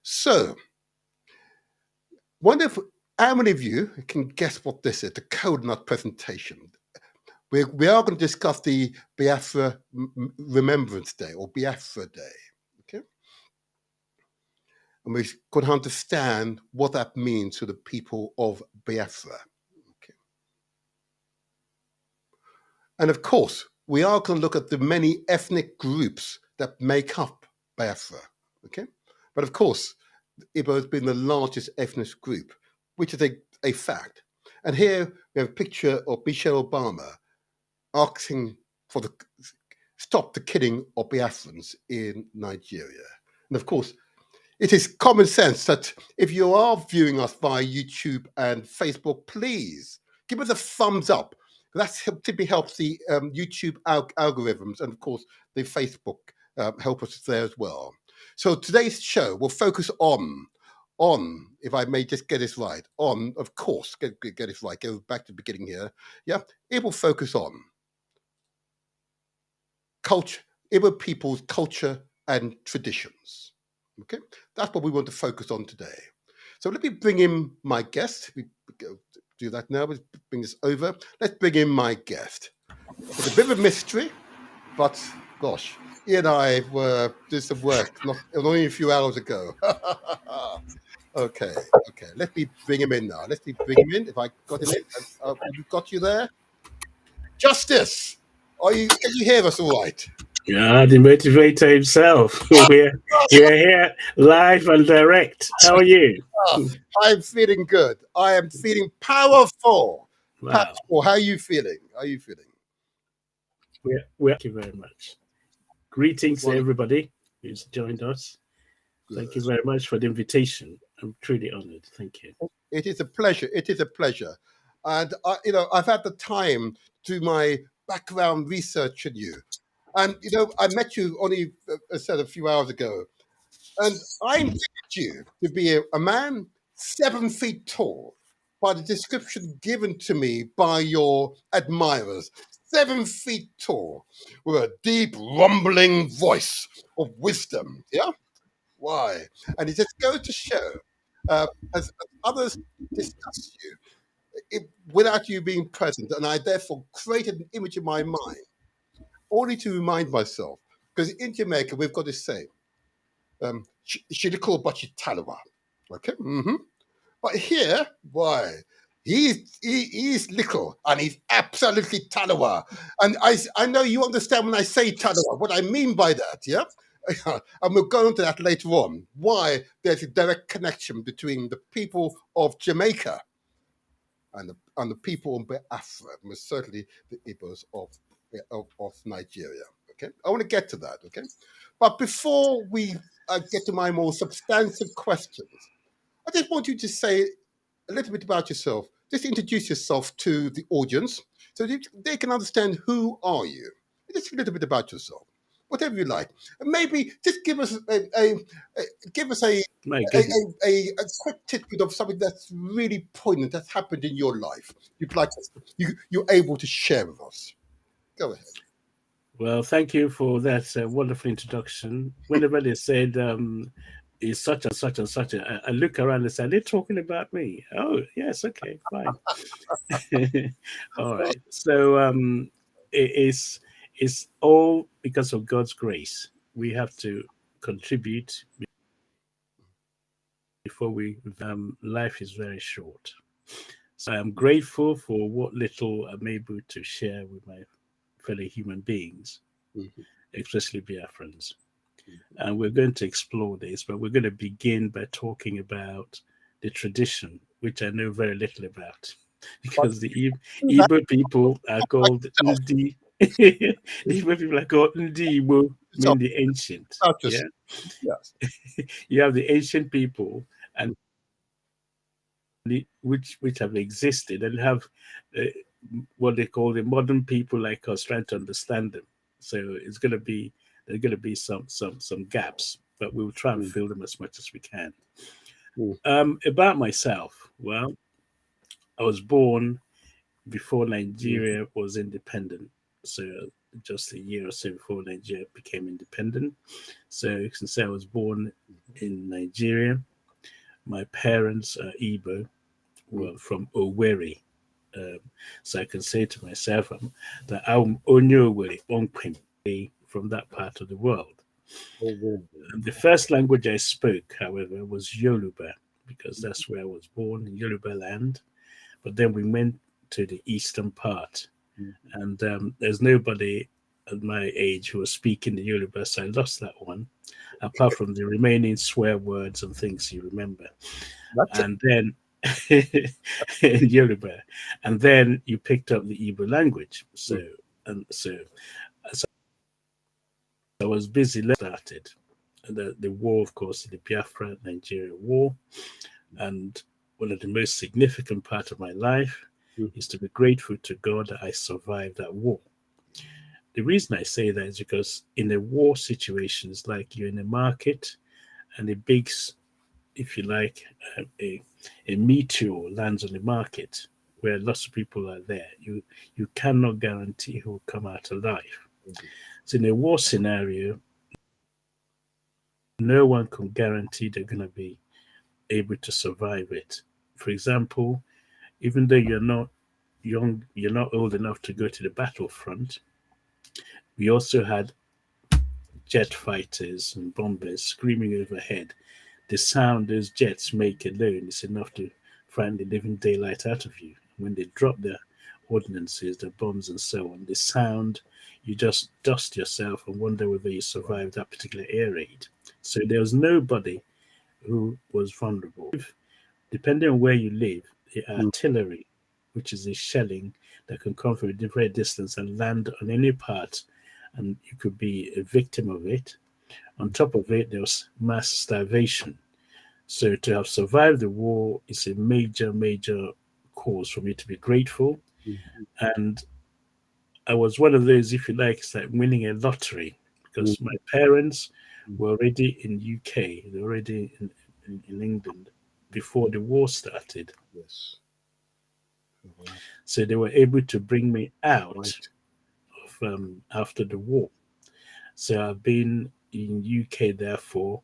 So, wonder if how many of you can guess what this is? The code nut presentation. We are going to discuss the Biafra Remembrance Day or Biafra Day. Okay, and we're going to understand what that means to the people of Biafra. Okay, and of course, we are going to look at the many ethnic groups that make up Biafra. Okay, but of course, Igbo has been the largest ethnic group, which is a fact. And here we have a picture of Michelle Obama asking for the stop the killing of Biafrans in Nigeria. And of course, it is common sense that if you are viewing us via YouTube and Facebook, please give us a thumbs up. That typically helps the YouTube algorithms, and of course, the Facebook help us there as well. So today's show will focus on, if I may just get this right, on, of course, get this right, go back to the beginning here. Yeah, it will focus on culture, Igbo people's culture and traditions. Okay, that's what we want to focus on today. So let me bring in my guest. We do that now. Let's bring this over. Let's bring in my guest. It's a bit of a mystery, but gosh, he and I were doing some work not only a few hours ago. Okay, okay. Let me bring him in now. Let me bring him in. If I got him in, have we got you there? Justice, are you? Can you hear us all right? Yeah, the motivator himself. We're here live and direct. How are you? I'm feeling good. I am feeling powerful. Wow. Powerful. How are you feeling? How are you feeling? Thank you very much. Greetings to Wonderful. everybody who's joined us. Thank you very much for the invitation. I'm truly honored. Thank you. It is a pleasure. It is a pleasure. And I've had the time to do my background research on you. And I met you only, I said, a few hours ago. And I envisioned you to be a man 7 feet tall by the description given to me by your admirers. 7 feet tall with a deep rumbling voice of wisdom. Yeah? Why? And it just goes to show, as others discuss you, without you being present, and I therefore created an image in my mind, only to remind myself, because in Jamaica we've got this saying, Shiriko Bachi Talawa. Okay? But here, why? He's little and he's absolutely Talawa. And I know you understand when I say Talawa, what I mean by that, yeah? And we'll go into that later on. Why there's a direct connection between the people of Jamaica and the people of Biafra, most certainly the Igbos of Nigeria. Okay, I want to get to that. Okay, but before we get to my more substantive questions, I just want you to say a little bit about yourself. Just introduce yourself to the audience so they can understand who are you. Just a little bit about yourself, whatever you like, and maybe just give us give us My goodness. a quick tidbit of something that's really poignant that's happened in your life. You'd like you're able to share with us. Go ahead. Well, thank you for that wonderful introduction. Whenever they said is such and such and such, I look around and say, are they talking about me? Oh, yes, okay, fine. All right. So it's all because of God's grace. We have to contribute before we. Life is very short, so I'm grateful for what little I'm able to share with my fellow human beings, Mhm. especially Biafrans. And we're going to explore this, but we're going to begin by talking about the tradition, which I know very little about, But because the do that Igbo people are called yourself. Ndi. The Igbo people are called Ndi Igbo, Yourself. mean the ancient. About Yeah, yourself. Yes. you have the ancient people, and which have existed, and have uh, what they call the modern people like us trying to understand them. So it's going to be there's going to be some gaps, but we'll try and Mm, fill them as much as we can. mm, About myself, well, I was born before Nigeria was independent. So just a year or so before Nigeria became independent. So since I was born in Nigeria, my parents are Igbo, were from Owerri. Um, so I can say to myself that I'm Onyo Owerri from that part of the world. And the first language I spoke, however, was Yoruba, because that's where I was born in Yoruba land. But then we went to the eastern part, and there's nobody at my age who was speaking the Yoruba, so I lost that one, apart from the remaining swear words and things you remember. That's it. And then Yoruba, and then you picked up the Igbo language. So I was busy. Started the war, of course, the Biafra Nigeria war, and one of the most significant part of my life is to be grateful to God that I survived that war. The reason I say that is because in a war situation, it's like you're in a market and a big, if you like, a meteor lands on the market where lots of people are there. You cannot guarantee who will come out alive. So in a war scenario, no one can guarantee they're going to be able to survive it. For example, even though you're not young, you're not old enough to go to the battlefront, we also had jet fighters and bombers screaming overhead. The sound those jets make alone is enough to frighten the living daylight out of you. When they drop their ordnances, their bombs, and so on, the sound, you just dust yourself and wonder whether you survived that particular air raid. So there was nobody who was vulnerable. Depending on where you live, the artillery, which is the shelling that can come from a different distance and land on any part, and you could be a victim of it. On top of it, there was mass starvation. So to have survived the war is a major, major cause for me to be grateful. And I was one of those, if you like, it's like winning a lottery because my parents were already in UK, they were already in England before the war started. Yes. So they were able to bring me out Right. of after the war. So I've been in UK therefore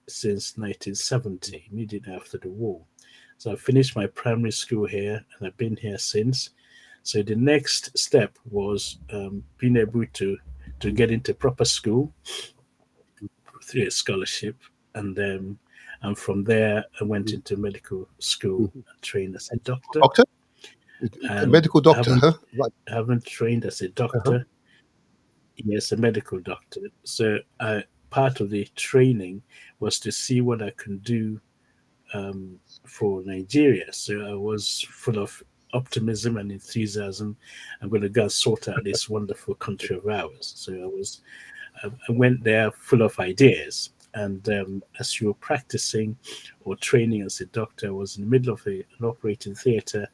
since 1970, immediately after the war. So I finished my primary school here, and I've been here since. So the next step was being able to get into proper school through a scholarship, and then and from there I went into medical school and trained as a doctor. Doctor? A And medical doctor, huh? Right. haven't trained as a Uh-huh. doctor. Yes, a medical doctor. So part of the training was to see what I can do for Nigeria. So I was full of optimism and enthusiasm. I'm going to go and sort out this wonderful country of ours. So I went there full of ideas. And as you were practicing or training as a doctor, I was in the middle of an operating theatre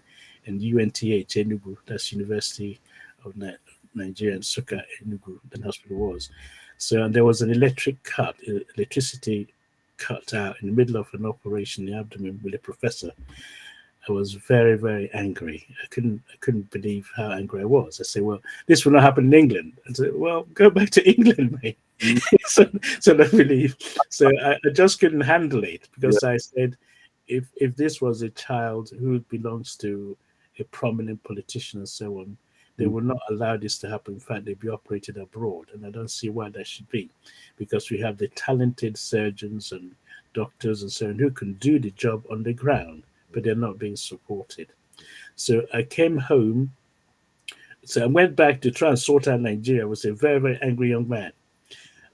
in UNTH Enugu, that's University of Nigeria, Nsukka Enugu, the hospital was. So and there was an electricity cut out in the middle of an operation in the abdomen with a professor. I was very, very angry. I couldn't believe how angry I was. I said, "Well, this will not happen in England." I said, "Well, go back to England, mate." So I believe. So I just couldn't handle it Yeah. because I said, if this was a child who belongs to a prominent politician and so on, they will not allow this to happen. In fact, they'd be operated abroad, and I don't see why that should be, because we have the talented surgeons and doctors and so on who can do the job on the ground, but they're not being supported. So I came home. So I went back to try and sort out Nigeria. I was a very, very angry young man.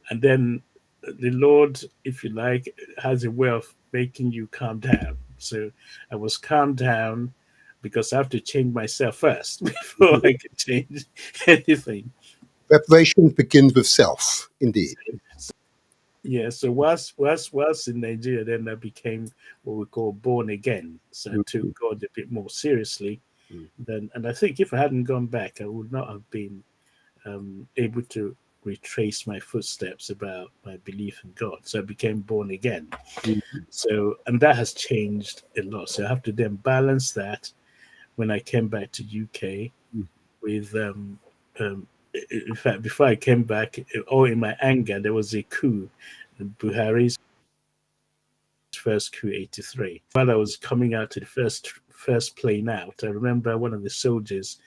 And then the Lord, if you like, has a way of making you calm down. So I was calmed down because I have to change myself first before I can change anything. Preparation begins with self, indeed. Yeah, so whilst in Nigeria, then I became what we call born again. So I took God a bit more seriously. Then, and I think if I hadn't gone back, I would not have been able to retrace my footsteps about my belief in God. So I became born again. So, and that has changed a lot. So I have to then balance that when I came back to UK Mm. with in fact, before I came back, all in my anger, there was a coup, Buhari's first coup, 83. While I was coming out to the first plane out, I remember one of the soldiers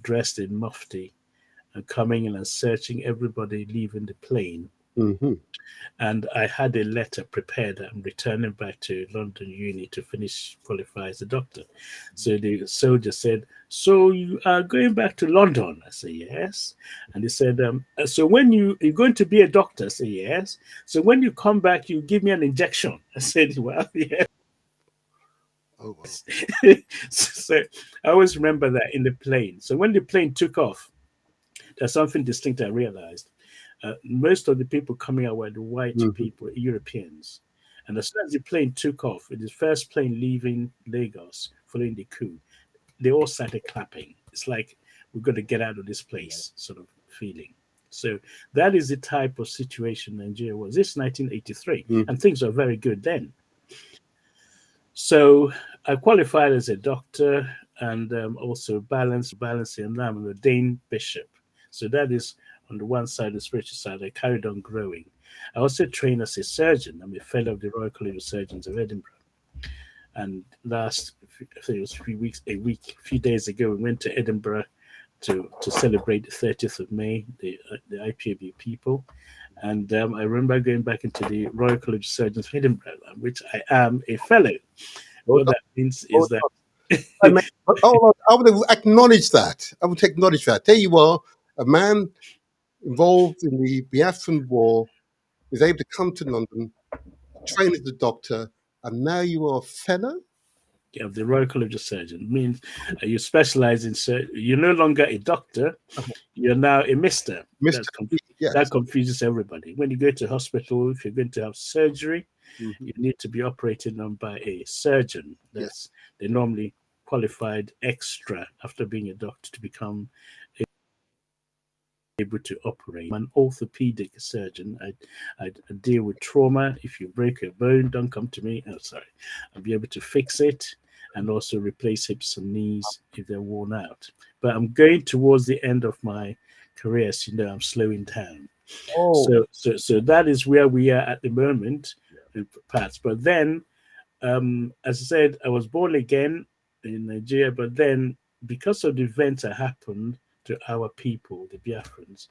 dressed in mufti and coming in and searching everybody leaving the plane. Mm-hmm. And I had a letter prepared. I'm returning back to London Uni to qualify as a doctor. So the soldier said, "So you are going back to London?" I said, "Yes." And he said, "So when you're going to be a doctor?" I said, "Yes." "So when you come back, you give me an injection?" I said, "Well, yes." Oh, wow. So I always remember that in the plane. So when the plane took off, there's something distinct I realized. Most of the people coming out were the white Mm-hmm. people, Europeans. And as soon as the plane took off, it is first plane leaving Lagos following the coup, they all started clapping. It's like, we've got to get out of this place, sort of feeling. So that is the type of situation Nigeria was. This is 1983, Mm-hmm. and things were very good then. So I qualified as a doctor and also balancing, and I'm an ordained bishop. So that is on the one side, the spiritual side. I carried on growing. I also trained as a surgeon. I'm a fellow of the Royal College of Surgeons of Edinburgh. And last, I think it was a few days ago, we went to Edinburgh to celebrate the 30th of May, the IPAB people. And I remember going back into the Royal College of Surgeons of Edinburgh, which I am a fellow. Well What done. that means Well is that done. Hey, man, I would acknowledge that. I would acknowledge that. There you are, a man involved in the Biafran War, is able to come to London, train as a doctor, and now you are a fellow? of the Royal College of Surgeons means you specialize in you're no longer a doctor, you're now a mister. Mr. B, That yes. confuses everybody. When you go to hospital, if you're going to have surgery, Mm-hmm. you need to be operated on by a surgeon. Yeah. They normally qualified extra after being a doctor to become able to operate. I'm an orthopedic surgeon. I deal with trauma. If you break a bone, don't come to me. Oh, sorry. I'll be able to fix it and also replace hips and knees if they're worn out. But I'm going towards the end of my career, so I'm slowing down. Oh, So that is where we are at the moment, Pat. But then, as I said, I was born again in Nigeria, but then because of the events that happened to our people, the Biafrans,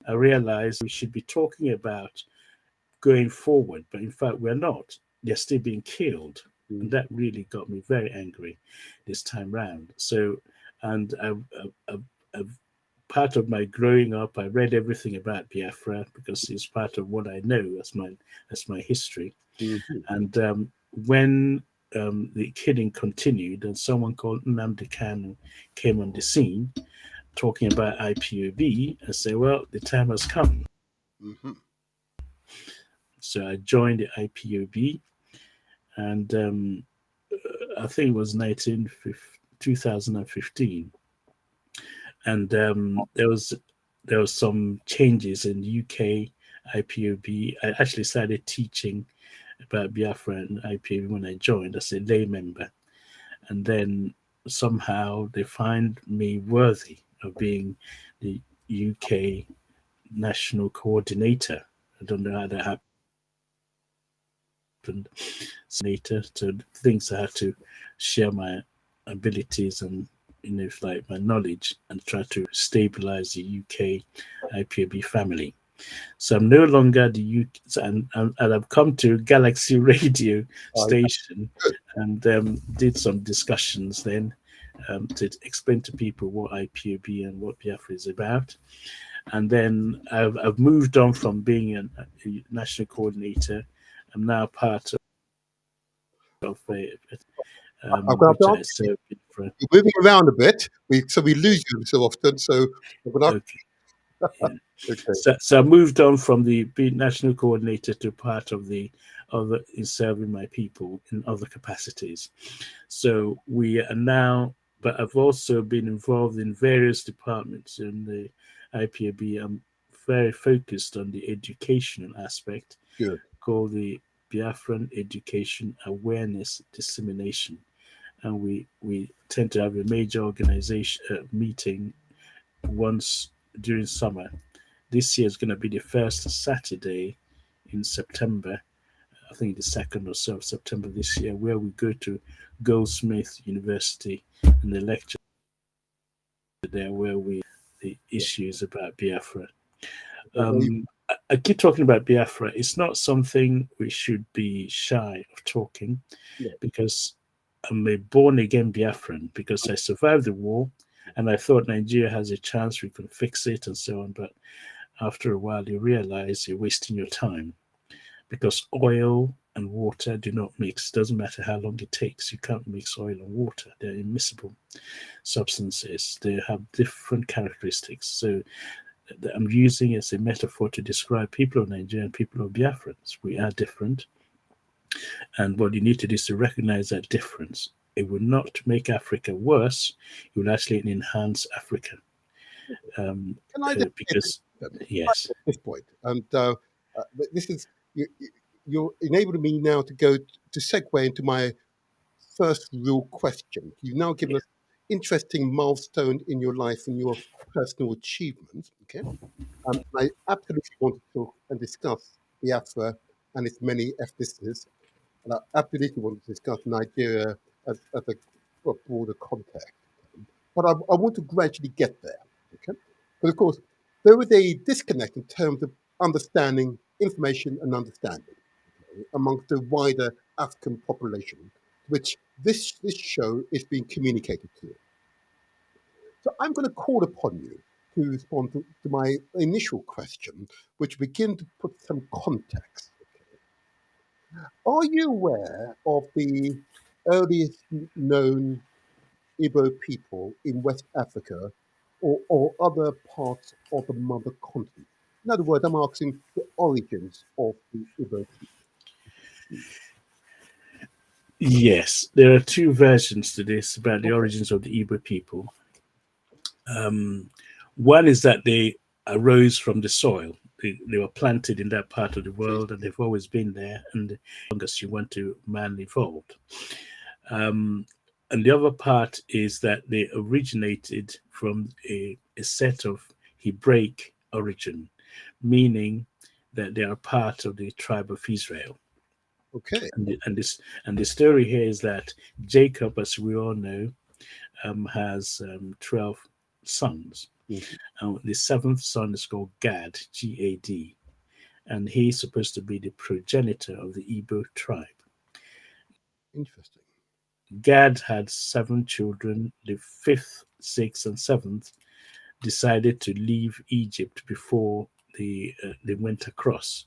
I realized we should be talking about going forward, but in fact, we're not. They're still being killed. And that really got me very angry this time round. So, and part of my growing up, I read everything about Biafra because it's part of what I know. That's my history. mm-hmm. And when the killing continued, and someone called Nnamdi Kanu came on the scene talking about IPOB, I said, well, the time has come. Mm-hmm. So I joined the IPOB, and I think it was 2015, and there was some changes in the UK IPOB. I actually started teaching about Biafra and IPOB when I joined as a lay member, and then somehow they find me worthy of being the UK national coordinator. I don't know how that happened. Later, so things I had to share my abilities and like my knowledge and try to stabilize the UK IPAB family. So I'm no longer the UK, and I've come to Galaxy Radio station Good. and did some discussions then to explain to people what IPAB and what Biafra is about. And then I've moved on from being a national coordinator. I'm now part of I've got which to I ask you, serve for. you're moving around a bit, so we lose you so often. So I'm going to Okay, yeah. okay. So I moved on from the being national coordinator to part of the other in serving my people in other capacities. So we are now, but I've also been involved in various departments in the IPAB. I'm very focused on the educational aspect Good. called the Biafran Education Awareness Dissemination. and we tend to have a major organization meeting once during summer. This year is going to be the first Saturday in September. I think the second or so of September this year, where we go to Goldsmith University and the lecture there where we the Yeah. issues about Biafra. Well, I keep talking about Biafra. It's not something we should be shy of talking, yeah. because I'm a born again Biafran, because I survived the war and I thought Nigeria has a chance, we can fix it and so on. But after a while, you realize you're wasting your time, because oil and water do not mix. Doesn't matter how long it takes, you can't mix oil and water. They're immiscible substances. They have different characteristics. So I'm using it as a metaphor to describe people of Nigeria and people of Biafrans. We are different. And what you need to do is to recognize that difference. It will not make Africa worse, it will actually enhance Africa. Can I just Because, at yes. this point, and this is you're enabling me now to go to segue into my first real question. You've now given us interesting milestone in your life and your personal achievements. Okay, I absolutely want to talk and discuss Biafra and its many ethnicities, and I absolutely want to discuss Nigeria as a broader context. But I want to gradually get there. Okay, but of course there is a disconnect in terms of understanding information and understanding amongst the wider African population, which this show is being communicated to. So I'm going to call upon you to respond to my initial question, which begin to put some context. Are you aware of the earliest known Igbo people in West Africa or other parts of the mother continent? In other words, I'm asking the origins of the Igbo people. Yes, there are two versions to this about the origins of the Igbo people. One is that they arose from the soil. They were planted in that part of the world, and they've always been there. And as long as you want to, man evolved. And the other part is that they originated from a set of Hebraic origin, meaning that they are part of the tribe of Israel. Okay. And the story here is that Jacob, as we all know, has 12 sons. Mhm. The seventh son is called Gad, Gad, and he's supposed to be the progenitor of the Igbo tribe. Interesting. Gad had seven children. The fifth, sixth, and seventh decided to leave Egypt before they went across,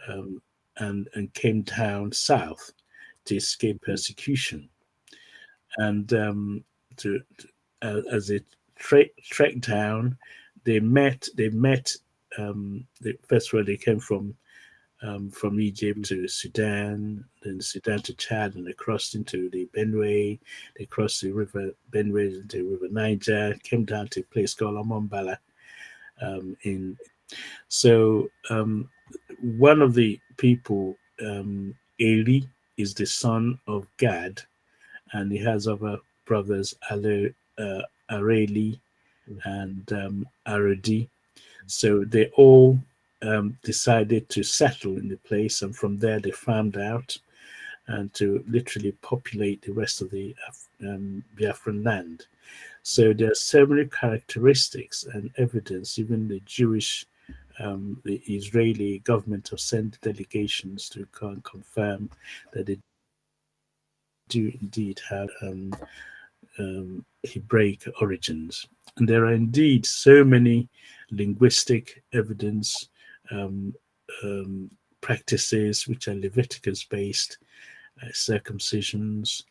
um, and came down south to escape persecution. And as they trekked down, they met. First of all, they came from Egypt to Sudan, then Sudan to Chad, and they crossed into the Benue. They crossed the river Benue into the river Niger, came down to a place called Omombala. In so one of the people, Eli, is the son of Gad, and he has other brothers, Areli and Aradi. So they all decided to settle in the place, and from there they farmed out and to literally populate the rest of the Biafran land. So there are several characteristics and evidence. Even the Israeli government have sent delegations to go and confirm that they do indeed have Hebraic origins. And there are indeed so many linguistic evidence, um, practices which are Leviticus based, circumcisions,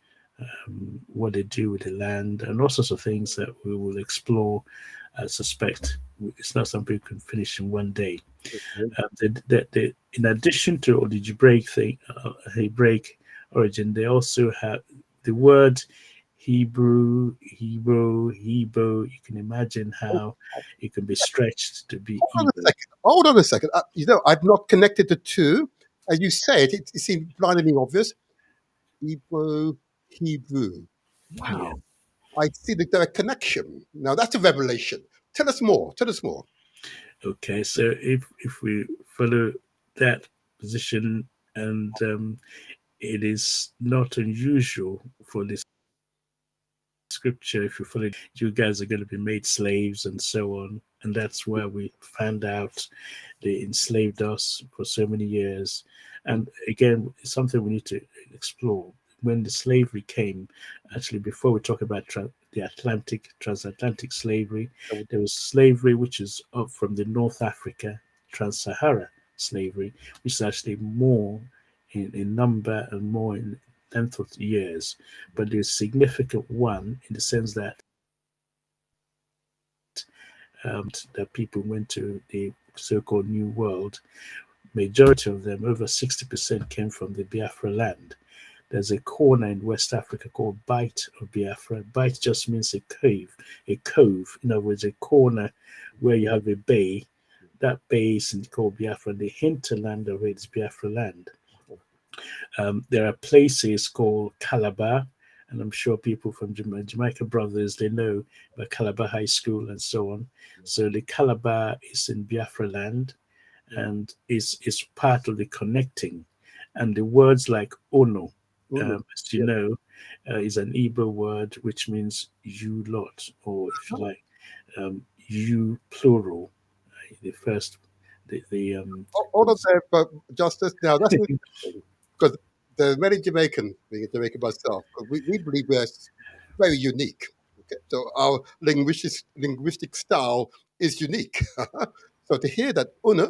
what they do with the land, and all sorts of things that we will explore. I suspect it's not something we can finish in one day. In addition to all the Hebraic origin, they also have the word Hebrew. You can imagine how it can be stretched to be Hold on a Igbo. second. Hold on a second. I've not connected the two. As you said, it seemed blindingly obvious. Igbo, Hebrew. Yeah. Wow, I see the direct connection. Now that's a revelation. Tell us more. Tell us more. Okay. So if we follow that position, and it is not unusual for this scripture, if you follow it, you guys are going to be made slaves and so on. And that's where we found out they enslaved us for so many years. And again, it's something we need to explore. When the slavery came, actually, before we talk about the transatlantic slavery, there was slavery which is up from the North Africa, trans-Sahara slavery, which is actually more in number and more in length of years, but there's significant one in the sense that that people went to the so-called New World. Majority of them, over 60%, came from the Biafra land. There's a corner in West Africa called Bight of Biafra. Bight just means a cave, a cove. In other words, a corner where you have a bay. That bay is called Biafra. The hinterland of it is Biafra land. There are places called Calabar, and I'm sure people from Jamaica Brothers, they know about Calabar High School and so on. So the Calabar is in Biafra land and is part of the connecting. And the words like Ono, as you know, is an Igbo word which means you lot, or if you like, you plural. The first, the All of that, but Justice. Now that's interesting because there are many Jamaicans, being a Jamaican myself, but we believe we're very unique. Okay? So our linguistic style is unique. So to hear that Una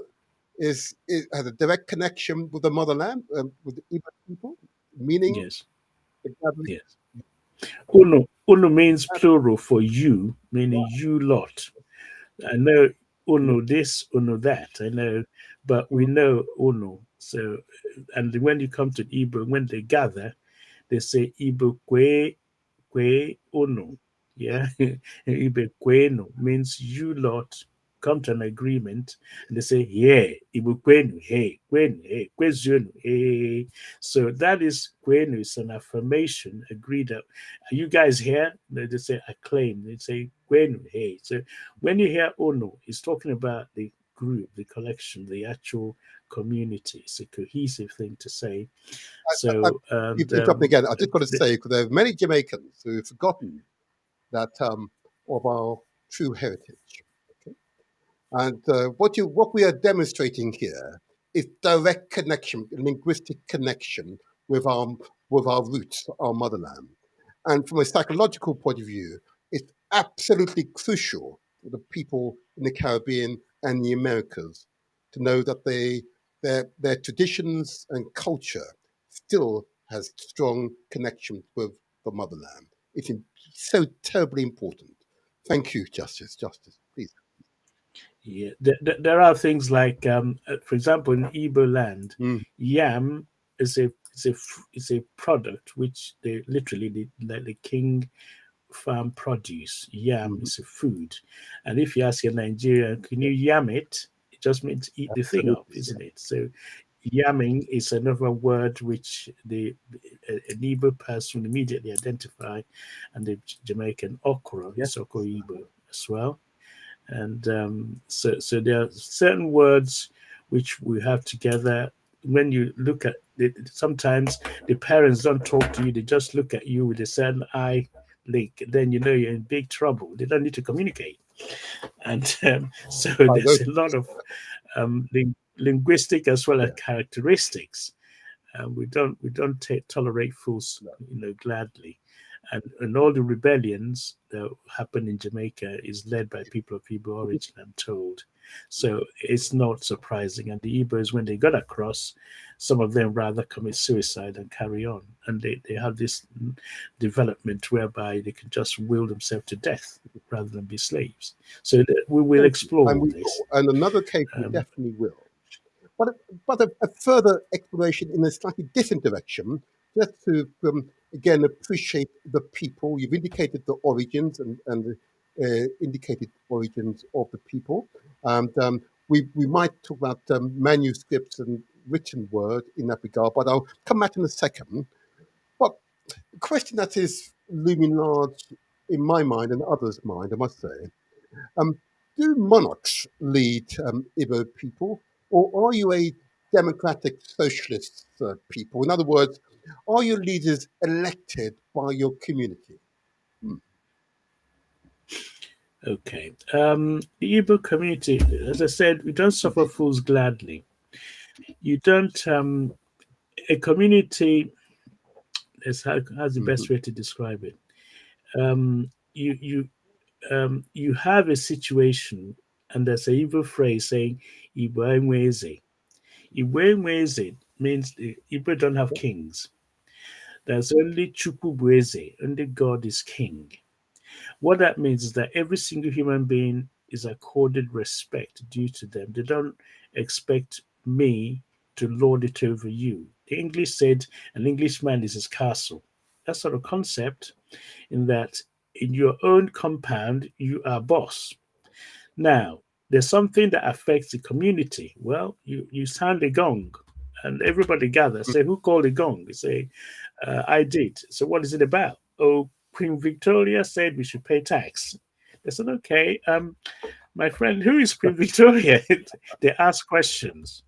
is has a direct connection with the motherland, with the Igbo people, meaning yes, the gathering. yes. Uno means plural for you, meaning you lot. I know uno this, uno that. I know, but we know uno. So, and when you come to Igbo, when they gather, they say Igbo kwe uno. Yeah, Igbo kwenu means you lot come to an agreement, and they say, yeah, Igbo kwenu, hey, kwezionu, hey. So that is kwenu, it's an affirmation, agreed that, are you guys here? They say, acclaim. They say, kwenu, hey. So when you hear ono, it's talking about the group, the collection, the actual community. It's a cohesive thing to say. So, You and interrupt me again. I just got to say because there are many Jamaicans who have forgotten that of our true heritage. Okay? And what we are demonstrating here is direct connection, linguistic connection with our roots, our motherland. And from a psychological point of view, it's absolutely crucial for the people in the Caribbean and the Americas to know that their traditions and culture still has strong connections with the motherland. It's so terribly important. Thank you, Justice. Justice, please. yeah, there are things like, for example, in Igbo land, Mm, yam is a product which they literally the king farm produce. Yam mhm. is a food, and if you ask a Nigerian, can you yam it? It just means eat the thing up, Absolutely. isn't it? So yamming is another word which an Igbo person immediately identify, and the Jamaican okra Yes. is okra Igbo as well. And so there are certain words which we have together. When you look at it, sometimes the parents don't talk to you, they just look at you with a certain eye link, then you know you're in big trouble. They don't need to communicate. And so I know. there's a lot of linguistic as well as Yeah. characteristics. We don't tolerate fools, No. gladly, and all the rebellions that happen in Jamaica is led by people of Igbo origin, I'm told. So it's not surprising. And the Igbos, when they got across, some of them rather commit suicide and carry on, and they have this development whereby they can just will themselves to death rather than be slaves. So we will Thank you. explore And all we this. will. And another case we Um, definitely will. But a further exploration in a slightly different direction, just to again appreciate the people. You've indicated the origins and the indicated origins of the people, and we might talk about manuscripts and written word in that regard. But I'll come back in a second. But the question that is looming large in my mind and others' mind, I must say. Um, do monarchs lead Igbo people, or are you a democratic socialist people? In other words, are your leaders elected by your community? Hmm. Okay. The Igbo community, as I said, we don't suffer Indeed. fools gladly. You don't. A community. How's the Hmm. best way to describe it? You have a situation, and there's a Igbo phrase saying "Igbo enweze." Igbo enweze means the Igbo don't have kings. There's only Chukwubueze, only God is king. What that means is that every single human being is accorded respect due to them. They don't expect me to lord it over you. The English said an Englishman is his castle. That sort of concept, in that in your own compound, you are boss. Now, there's something that affects the community. Well, you sound a gong, and everybody gathers. Say, who called the gong? They say, I did. So, what is it about? Oh, Queen Victoria said we should pay tax. They said, okay, my friend, who is Queen Victoria? They ask questions.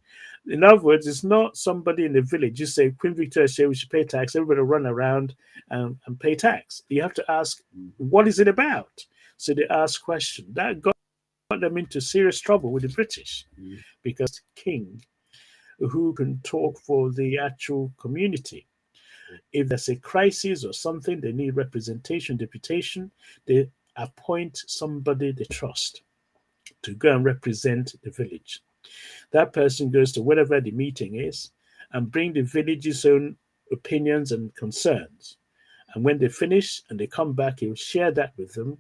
In other words, it's not somebody in the village. You say Queen Victoria said we should pay tax. Everybody run around and pay tax. You have to ask, what is it about? So they ask questions. That got them into serious trouble with the British Hmm. because king who can talk for the actual community. If there's a crisis or something, they need representation, deputation, they appoint somebody they trust to go and represent the village. That person goes to whatever the meeting is and bring the village's own opinions and concerns. And when they finish and they come back, he'll share that with them.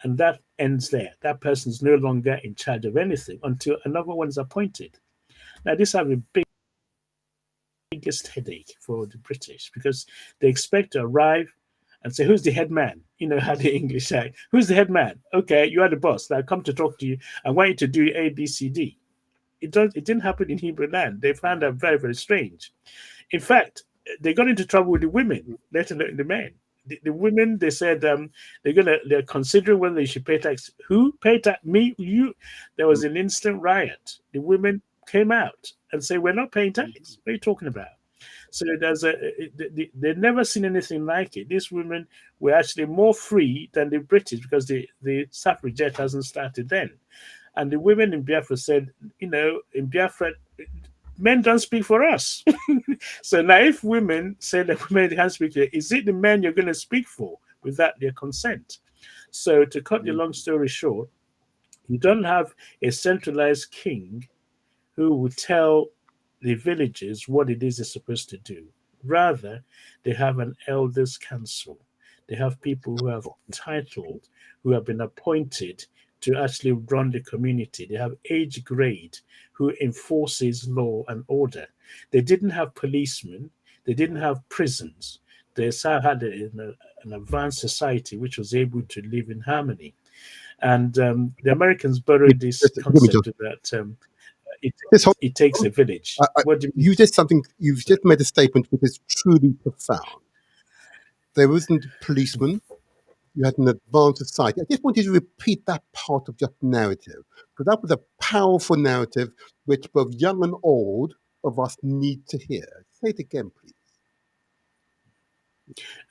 And that ends there. That person is no longer in charge of anything until another one is appointed. Now, this have a biggest headache for the British because they expect to arrive and say, who's the head man? You know how the English say, who's the head man? Okay, you are the boss. Now come to talk to you. I want you to do A, B, C, D. It didn't happen in Hebrew land. They found that very, very strange. In fact, they got into trouble with the women, let alone the men. The women, they said they're considering whether they should pay tax. Who pay tax? Me, you. There was an instant riot. The women came out and say, "We're not paying tax. What are you talking about?" So they've never seen anything like it. These women were actually more free than the British because the suffragette hasn't started then. And the women in Biafra said, in Biafra, men don't speak for us. So now, if women say that women can't speak, is it the men you're going to speak for without their consent? So, to cut the long story short, you don't have a centralized king who will tell the villagers what it is they're supposed to do. Rather, they have an elders' council. They have people who have titled, who have been appointed to actually run the community. They have age grade who enforces law and order. They didn't have policemen. They didn't have prisons. They had an advanced society which was able to live in harmony. And the Americans borrowed this Let me concept just that it, this whole, it takes a village. What do you mean? you did something. You've just made a statement which is truly profound. There wasn't a policeman. You had an advanced society. I just wanted to repeat that part of your narrative because that was a powerful narrative which both young and old of us need to hear. Say it again, please.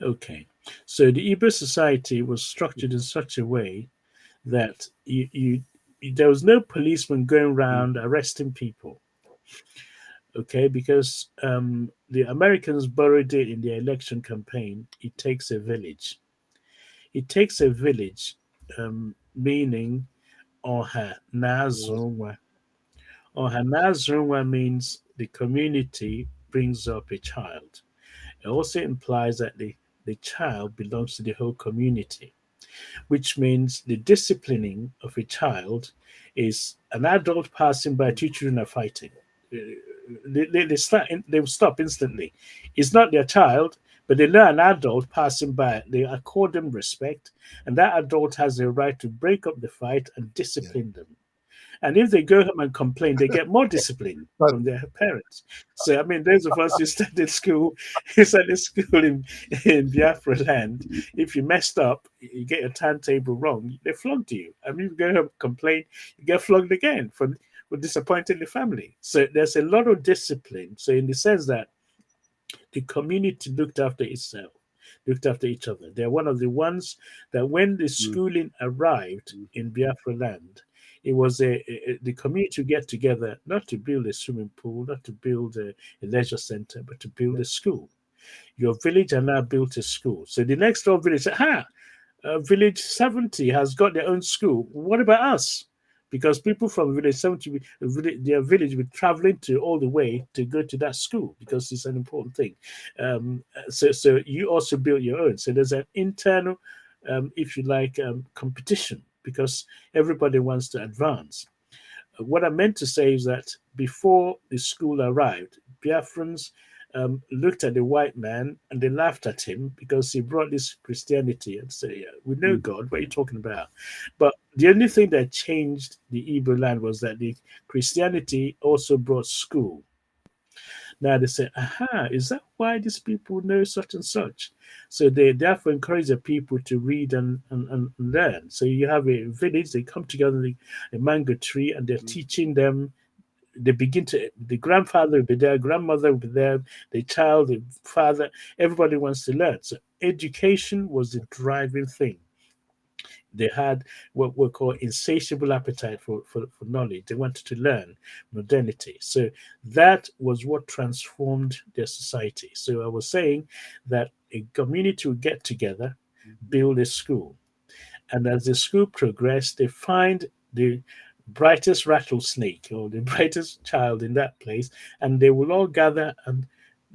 Okay. So the Igbo society was structured in such a way that there was no policeman going Mm. around arresting people. Okay, because the Americans borrowed it in their election campaign. It takes a village. It takes a village, meaning Oha Nazunwa. Oha Nazunwa means the community brings up a child. It also implies that the child belongs to the whole community, which means the disciplining of a child is an adult passing by, two children are fighting. They will stop instantly. It's not their child, but they know an adult passing by. They accord them respect, and that adult has the right to break up the fight and Yeah. discipline them. And if they go home and complain, they get more discipline But from their parents. So, I mean, those of us who started school, who started school in Biafra land, if you messed up, you get your timetable wrong, they flogged you. I mean, you go home and complain, you get flogged again for disappointing the family. So there's a lot of discipline. So in the sense that the community looked after itself, looked after each other. They're one of the ones that when the mm, schooling arrived mm, in Biafra land, it was the community to get together, not to build a swimming pool, not to build a leisure center, but to build yeah, a school. Your village are now built a school. So the next door village said, ha, village 70 has got their own school. What about us? Because people from village 70, their village will traveling to all the way to go to that school because it's an important thing. So you also build your own. So there's an internal, if you like, competition because everybody wants to advance. What I meant to say is that before the school arrived, Biafrans looked at the white man and they laughed at him because he brought this Christianity and say, "Yeah, we know mm, God. What are you talking about?" But the only thing that changed the Igbo land was that the Christianity also brought school. Now they say, aha, is that why these people know such and such? So they therefore encourage the people to read and learn. So you have a village, they come together, a mango tree, and they're mm, teaching them. They begin to, the grandfather will be there, grandmother will be there, the child, the father, everybody wants to learn. So education was the driving thing. They had what we call insatiable appetite for knowledge. They wanted to learn modernity. So that was what transformed their society. So I was saying that a community would get together, mhm, build a school. And as the school progressed, they find the brightest rattlesnake or the brightest child in that place, and they will all gather and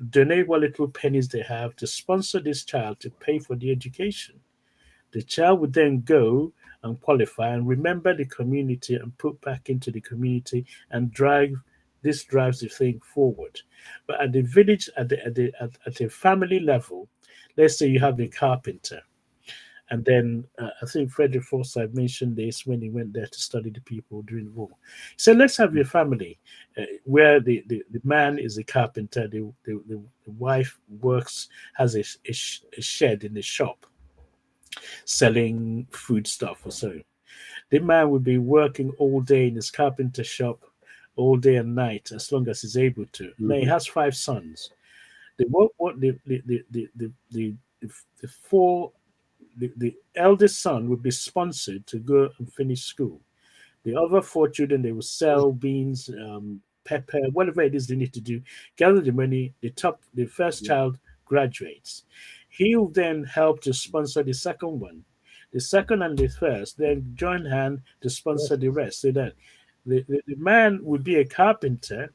donate what little pennies they have to sponsor this child to pay for the education. The child would then go and qualify and remember the community and put back into the community and drive this drives the thing forward. But at the village, at a family level, let's say you have a carpenter, and then I think Frederick Forsyth mentioned this when he went there to study the people during the war. So let's have mm, your family where the man is a carpenter, the wife works, has a shed in the shop selling food stuff or so. The man would be working all day in his carpenter shop, all day and night, as long as he's able to. Now he mhm, has five sons. What the four the eldest son would be sponsored to go and finish school. The other four children, they will yeah, sell beans, pepper, whatever it is they need to do, gather the money. The first yeah, child graduates. He'll then help to sponsor the second one. The second and the first then join hand to sponsor yes, the rest. So that the man would be a carpenter.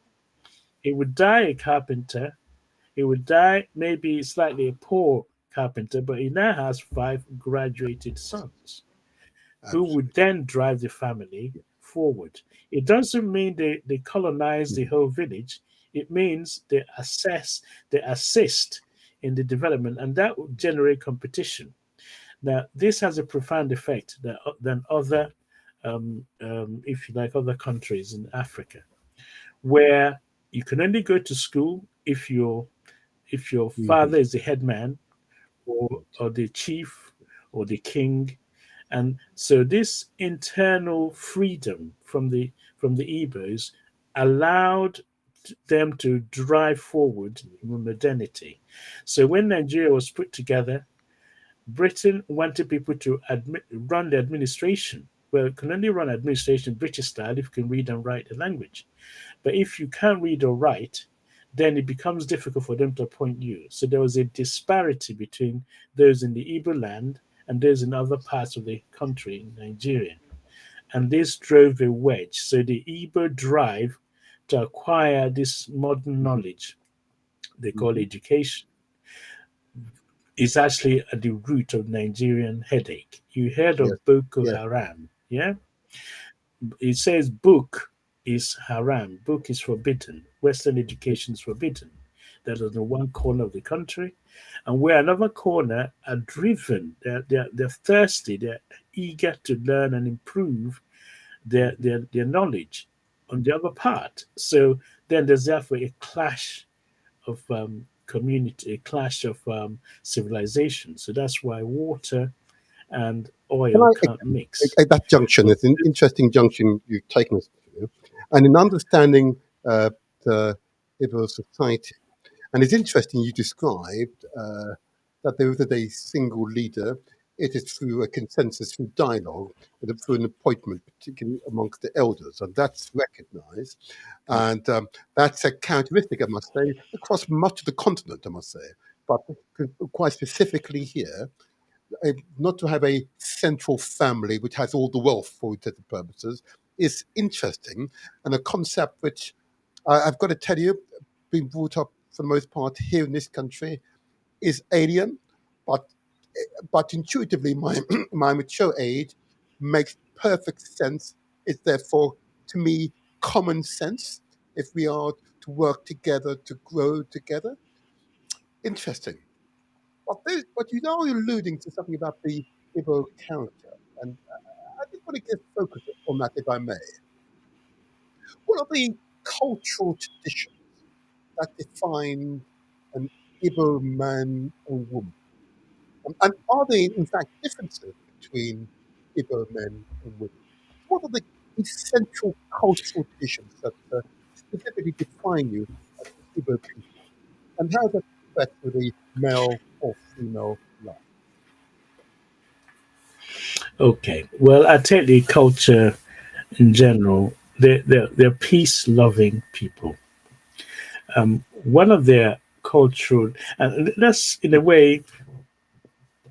He would die a carpenter. He would die maybe slightly a poor carpenter, but he now has five graduated sons who would absolutely. then drive the family forward. It doesn't mean they colonize the Mhm, whole village. It means they assist in the development, and that would generate competition. Now, this has a profound effect than other, if you like, other countries in Africa, where you can only go to school if your mhm, father is the headman or the chief or the king, and so this internal freedom from the Igbos allowed them to drive forward modernity. So when Nigeria was put together, Britain wanted people to run the administration. Well, you can only run administration British style if you can read and write the language. But if you can't read or write, then it becomes difficult for them to appoint you. So there was a disparity between those in the Igbo land and those in other parts of the country in Nigeria. And this drove a wedge. So the Igbo drive to acquire this modern mhm, knowledge they call mhm, education is actually at the root of Nigerian headache. You heard yes, of Boko yes, Haram, yeah? It says book is haram, book is forbidden, Western education is forbidden. That is in one corner of the country. And where another corner are driven, they're thirsty, they're eager to learn and improve their knowledge on the other part. So then there's therefore a clash of community, a clash of civilization. So that's why water and Can oil I, can't mix. at that junction, But it's an interesting junction you've taken us to, and in understanding the Igbo society. And it's interesting you described that there isn't a single leader. It is through a consensus, through dialogue, and through an appointment, particularly amongst the elders, and that's recognised. And that's a characteristic, I must say, across much of the continent, I must say, but quite specifically here, not to have a central family which has all the wealth for intended purposes is interesting, and a concept which I've got to tell you, being brought up for the most part here in this country, is alien, but intuitively, my my mature age makes perfect sense. It's therefore, to me, common sense. If we are to work together to grow together, interesting. But you are alluding to something about the Igbo character, and I just want to get focus on that, if I may. What are the cultural traditions that define an Igbo man or woman? And are there, in fact, differences between Igbo men and women? What are the essential cultural traditions that specifically define you as an Igbo people? And how does that affect with the male or female life? okay, well, I take the culture in general. They're peace loving people. One of their cultural, and that's in a way,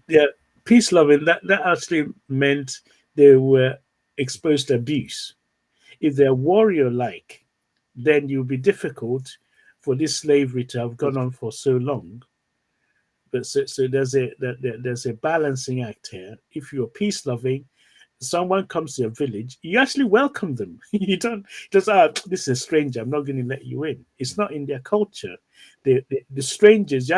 they're peace loving. That actually meant they were exposed to abuse. If they're warrior like, then it will be difficult for this slavery to have gone on for so long. But so there's a balancing act here. If you're peace loving, someone comes to your village, you actually welcome them. You don't just this is a stranger. I'm not going to let you in. It's not in their culture. The strangers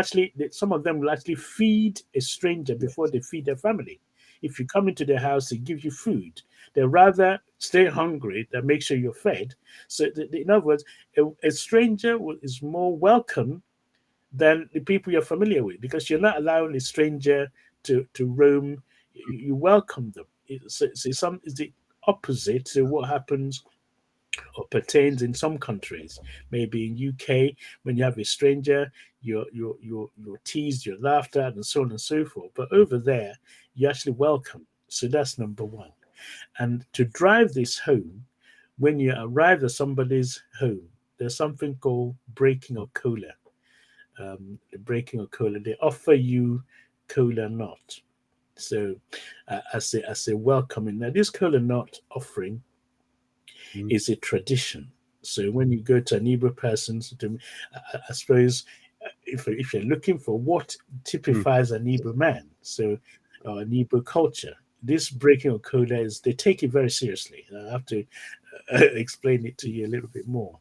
some of them will actually feed a stranger before they feed their family. If you come into their house, they give you food. They rather stay hungry than make sure you're fed. So in other words, a stranger is more welcome than the people you're familiar with because you're not allowing a stranger to roam. You welcome them. It's the opposite to what happens or pertains in some countries. Maybe in UK, when you have a stranger, you're teased, you're laughed at, and so on and so forth. But over there, you actually welcome. So that's number one. And to drive this home, when you arrive at somebody's home, there's something called breaking of cola. The breaking of cola, they offer you cola nut. So as a welcoming. Now this cola nut offering Mm, is a tradition. So when you go to an Igbo person, I suppose if you're looking for what mm, typifies an Igbo man, so an Igbo culture, this breaking of cola is they take it very seriously. I have to explain it to you a little bit more.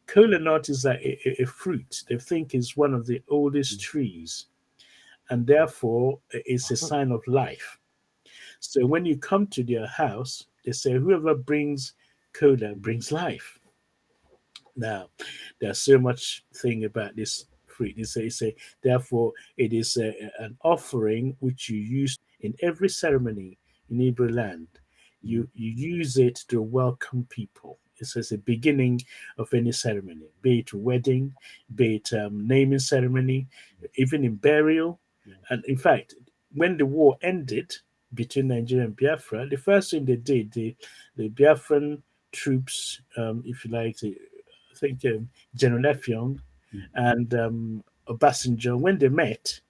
Cola nut is a fruit they think is one of the oldest mm. trees, and therefore it's a sign of life. So when you come to their house, they say whoever brings cola brings life. Now, there's so much thing about this fruit. They say therefore it is an offering which you use in every ceremony in Igbo land. You use it to welcome people. It's as a beginning of any ceremony, be it wedding, be it naming ceremony, even in burial. And in fact, when the war ended between Nigeria and Biafra, the first thing they did, the Biafran troops, if you like, I think General Effiong and Obasanjo, when they met,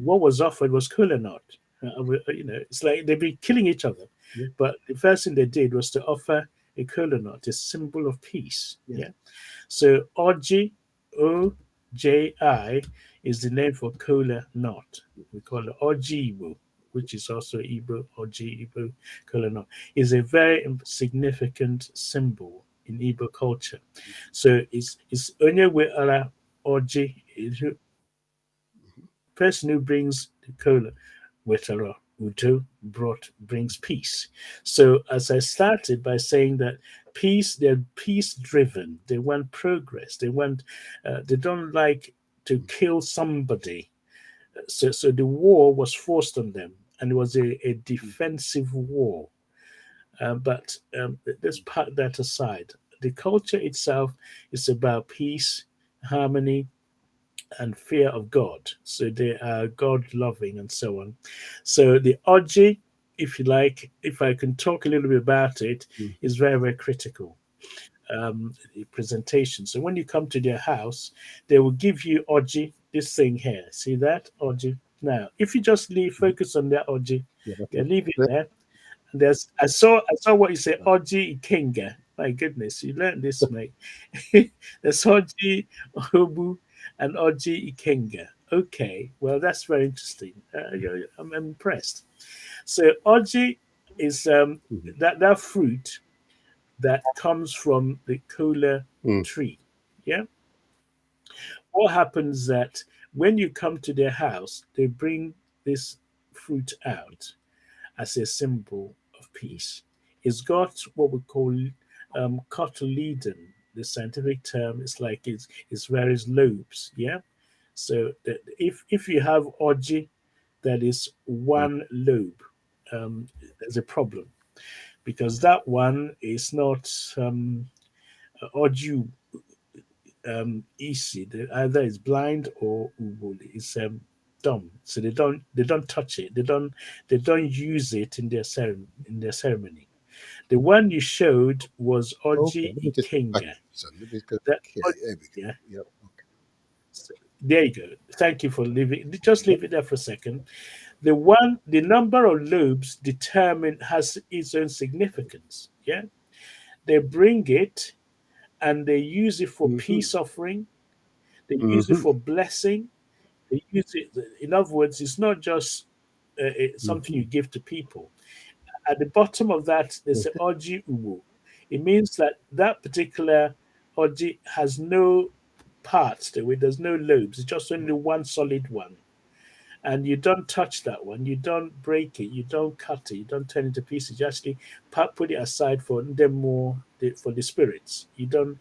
what was offered was kola nut. It's like they'd be killing each other. Yeah, But the first thing they did was to offer a kola nut, a symbol of peace. yeah. Yeah. So Oji, OJI, is the name for kola nut. We call it Oji Igbo, which is also Igbo, Oji Igbo, kola nut, is a very significant symbol in Igbo culture. So it's only with Oji, person who brings the cola wetara. Udo brings peace. So as I started by saying that peace, they're peace driven. They want progress. They don't like to kill somebody. So the war was forced on them, and it was a defensive war. But let's put that aside. The culture itself is about peace, harmony, and fear of God. So they are God loving and so on. So the Oji, if you like, if I can talk a little bit about it, is very, very critical. The presentation. So when you come to their house, they will give you Oji, this thing here. See that? Oji. Now, if you just leave focus on that Oji, Yeah, yeah, okay. leave it Yeah. there. I saw what you say, Oji Ikenga. My goodness, you learned this, mate. There's Oji Obu and Oji Ikenga. Okay, well that's very interesting. I'm impressed. So Oji is Mhm. that fruit that comes from the cola Mm, tree. Yeah. What happens that when you come to their house, they bring this fruit out as a symbol of peace. It's got what we call cotyledon. The scientific term is like it's various lobes. Yeah. So if you have Oji that is mm, one lobe, there's a problem because that one is not Oju easy. Either it's blind or Ubuli is dumb. So they don't touch it. They don't use it in their ceremony. The one you showed was okay, Oji let me just back Ikenga. so let me go. That Okay, there we yeah. go. Yep. Okay. So there you go. Thank you for leaving. Just leave it there for a second. The number of lobes determine has its own significance. Yeah, they bring it and they use it for Mm-hmm. peace offering. They use it Mm-hmm. for blessing. They use it. In other words, it's not just something you Mm-hmm. give to people. At the bottom of that, there's a Okay. Oji Uwu. It means that that particular Oji has no parts to it. There's no lobes. It's just only one solid one. And you don't touch that one. You don't break it. You don't cut it. You don't turn it to pieces. You actually put it aside for them more for the spirits. You don't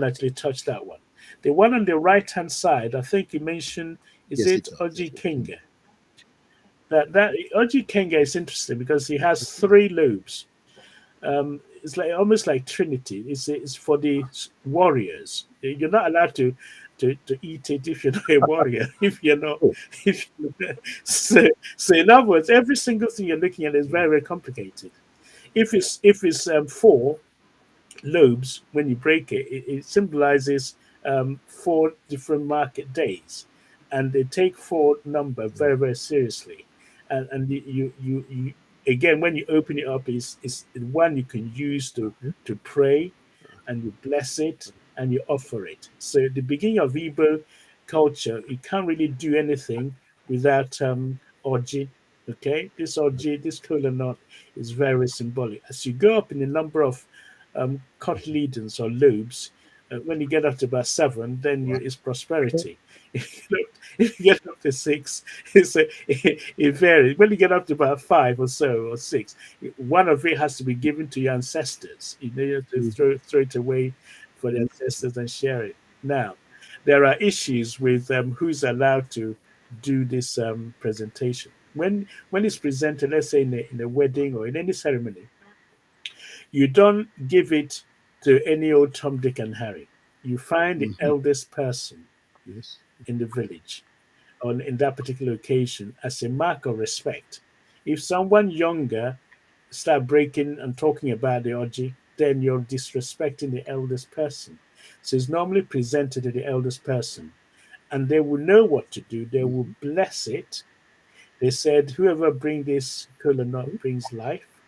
actually touch that one. The one on the right hand side, I think you mentioned, is Yes, it it does. Yes. Oji Mm. Kinga? That Oji Kinga is interesting because he has three lobes. It's like almost like Trinity. It's for the warriors. You're not allowed to eat it if you're not a warrior. If you're not, Oh. if you so in other words, every single thing you're looking at is very very complicated. If it's four lobes when you break it, it symbolizes four different market days, and they take four number very very seriously. And you again when you open it up is one you can use Uh-huh. to pray, and you bless it and you offer it. So the beginning of Igbo culture, you can't really do anything without orji. Okay, this orji, this kola nut is very symbolic. As you go up in the number of cotyledons or lobes, when you get up to about seven, then Right. it's prosperity. If you get up to six, it varies. When you get up to about five or so or six, one of it has to be given to your ancestors. You have to Mm-hmm. throw it away for the ancestors and share it. Now, there are issues with who's allowed to do this presentation. When it's presented, let's say in a wedding or in any ceremony, you don't give it to any old Tom, Dick, and Harry. You find the Mm-hmm. eldest person Yes. in the village on in that particular occasion as a mark of respect. If someone younger start breaking and talking about the Oji, then you're disrespecting the eldest person. So it's normally presented to the eldest person, and they will know what to do. They will Mm-hmm. bless it. They said, "Whoever bring this kola nut brings life,"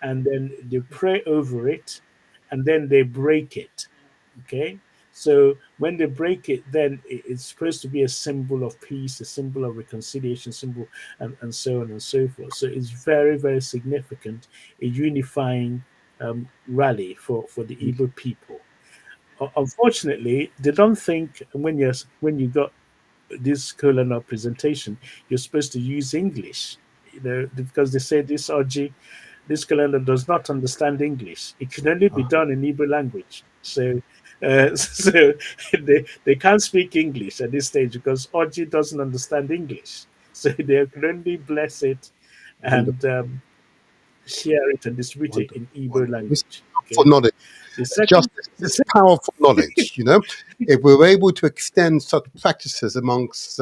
and then they pray over it, and then they break it. Okay, so when they break it, then it's supposed to be a symbol of peace, a symbol of reconciliation, symbol, and so on and so forth. So it's very very significant, a unifying rally for the Mm-hmm. Igbo people. Unfortunately, they don't think when you got this colon presentation, you're supposed to use English. because they say this orgy, this calendar does not understand English. It can only be Ah, done in Hebrew language. So, so they can't speak English at this stage because orgy doesn't understand English. So they can only bless it and wonderful, share it and distribute it wonderful, in Hebrew wonderful. This is language. powerful Okay. knowledge. The second, Justice, the this is second powerful knowledge. If we're able to extend such practices amongst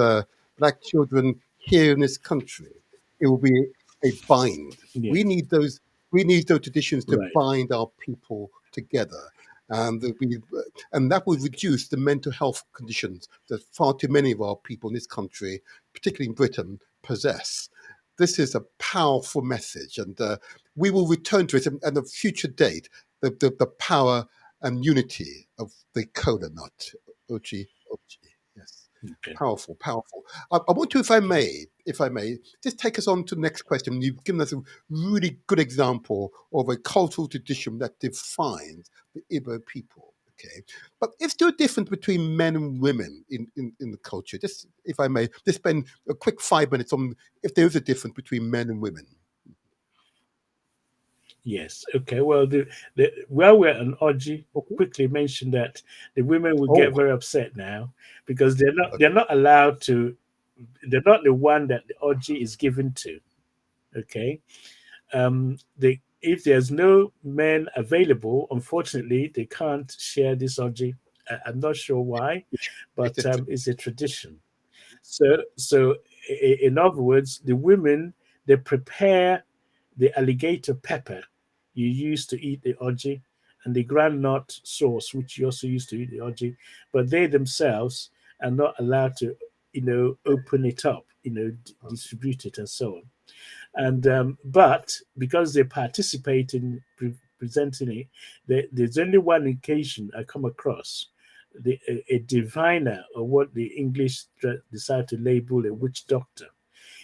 black children here in this country, it will be a bind. yeah, We need those traditions to right. bind our people together. And that will reduce the mental health conditions that far too many of our people in this country, particularly in Britain, possess. This is a powerful message, and we will return to it at a future date. The power and unity of the cola nut. Ochi, ochi. Yes. Okay. Powerful, powerful. I want to, if I may, just take us on to the next question. You've given us a really good example of a cultural tradition that defines the Igbo people. Okay. But is there a difference between men and women in the culture? Just, if I may, just spend a quick 5 minutes on if there is a difference between men and women. Yes. Okay. Well, the while we're on orgy, Okay. quickly mention that the women will get Oh, very upset now because they're not okay. they're not allowed to. They're not the one that the orgy is given to. Okay. They if there's no men available, unfortunately, they can't share this orgy. I'm not sure why, It's but a it's a tradition. So, in other words, the women they prepare the alligator pepper you use to eat the orgy and the groundnut sauce which you also use to eat the orgy, but they themselves are not allowed to, open it up, distribute it and so on. And but because they participate in presenting it, there's only one occasion I come across a diviner, or what the English decide to label a witch doctor.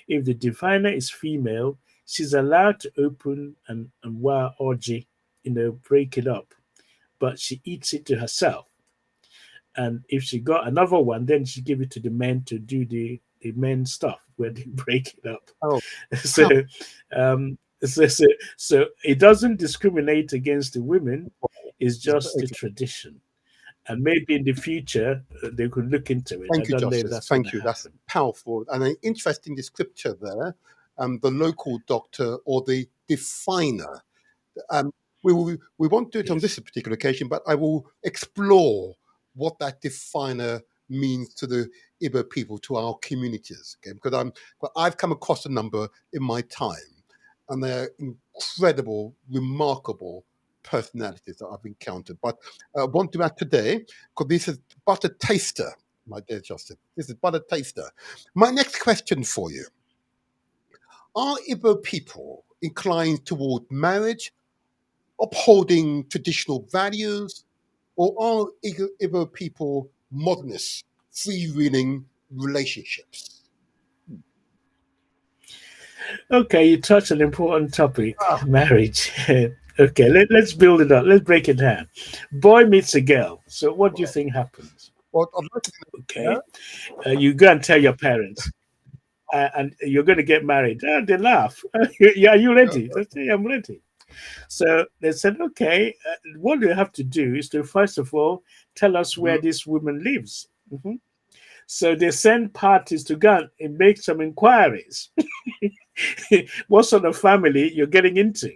If the diviner is female, she's allowed to open and wear orgy, break it up, but she eats it to herself. And if she got another one, then she give it to the men to do the men stuff where they break it up. oh, So, how so it doesn't discriminate against the women. It's just the okay. tradition, and maybe in the future they could look into it. I Thank you, don't know if Justice. that's going to Thank you. That's happen. powerful and an interesting descriptor there. The local doctor or the definer. Um, we won't do it on this Yes. particular occasion, but I will explore what that definer means to the Igbo people, to our communities. Okay, because I've come across a number in my time, and they're incredible, remarkable personalities that I've encountered. But I won't do that today because this is but a taster, my dear Justin. This is but a taster. My next question for you: are Igbo people inclined toward marriage, upholding traditional values, or are Igbo people modernists, freewheeling relationships? Okay, you touched an important topic, Ah, marriage. Okay, let's build it up. Let's break it down. Boy meets a girl. So, what do you well, think happens? I'd like to Okay, know. you go and tell your parents, and you're going to get married. They laugh. Yeah, are you ready? They say, I'm ready. So they said, okay, what you have to do is to first of all tell us where Mhm. this woman lives. Mhm. So they send parties to go and make some inquiries. What sort of family you're getting into?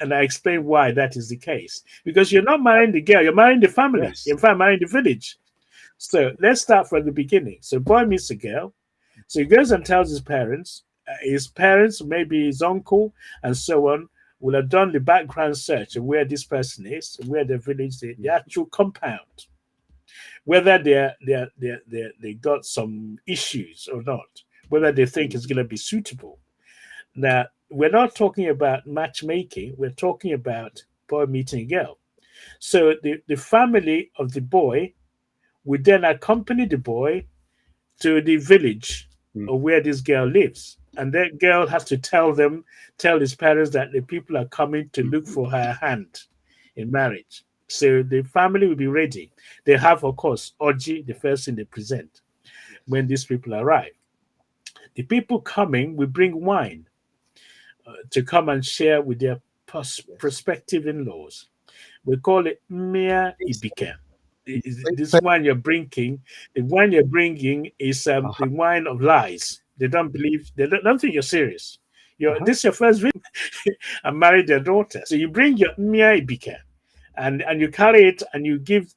And I explain why that is the case. Because you're not marrying the girl, you're marrying the family. Yes. In fact, marrying the village. So let's start from the beginning. So boy meets a girl. So he goes and tells his parents. His parents, maybe his uncle, and so on, will have done the background search of where this person is, where the village, the actual compound, whether they got some issues or not, whether they think it's going to be suitable. Now, we're not talking about matchmaking. We're talking about boy meeting a girl. So the family of the boy would then accompany the boy to the village Mm, or where this girl lives. And that girl has to tell his parents that the people are coming to look mm, for her hand in marriage. So the family will be ready. They have, of course, Oji, the first thing they present yes. when these people arrive. The people coming will bring wine. to come and share with their prospective in-laws. We call it Mia Ibika. This wine you're bringing, the wine you're bringing is the wine of lies. They don't believe, they don't think you're serious. This is your first visit and married their daughter. So you bring your Mia Ibika and you carry it and you give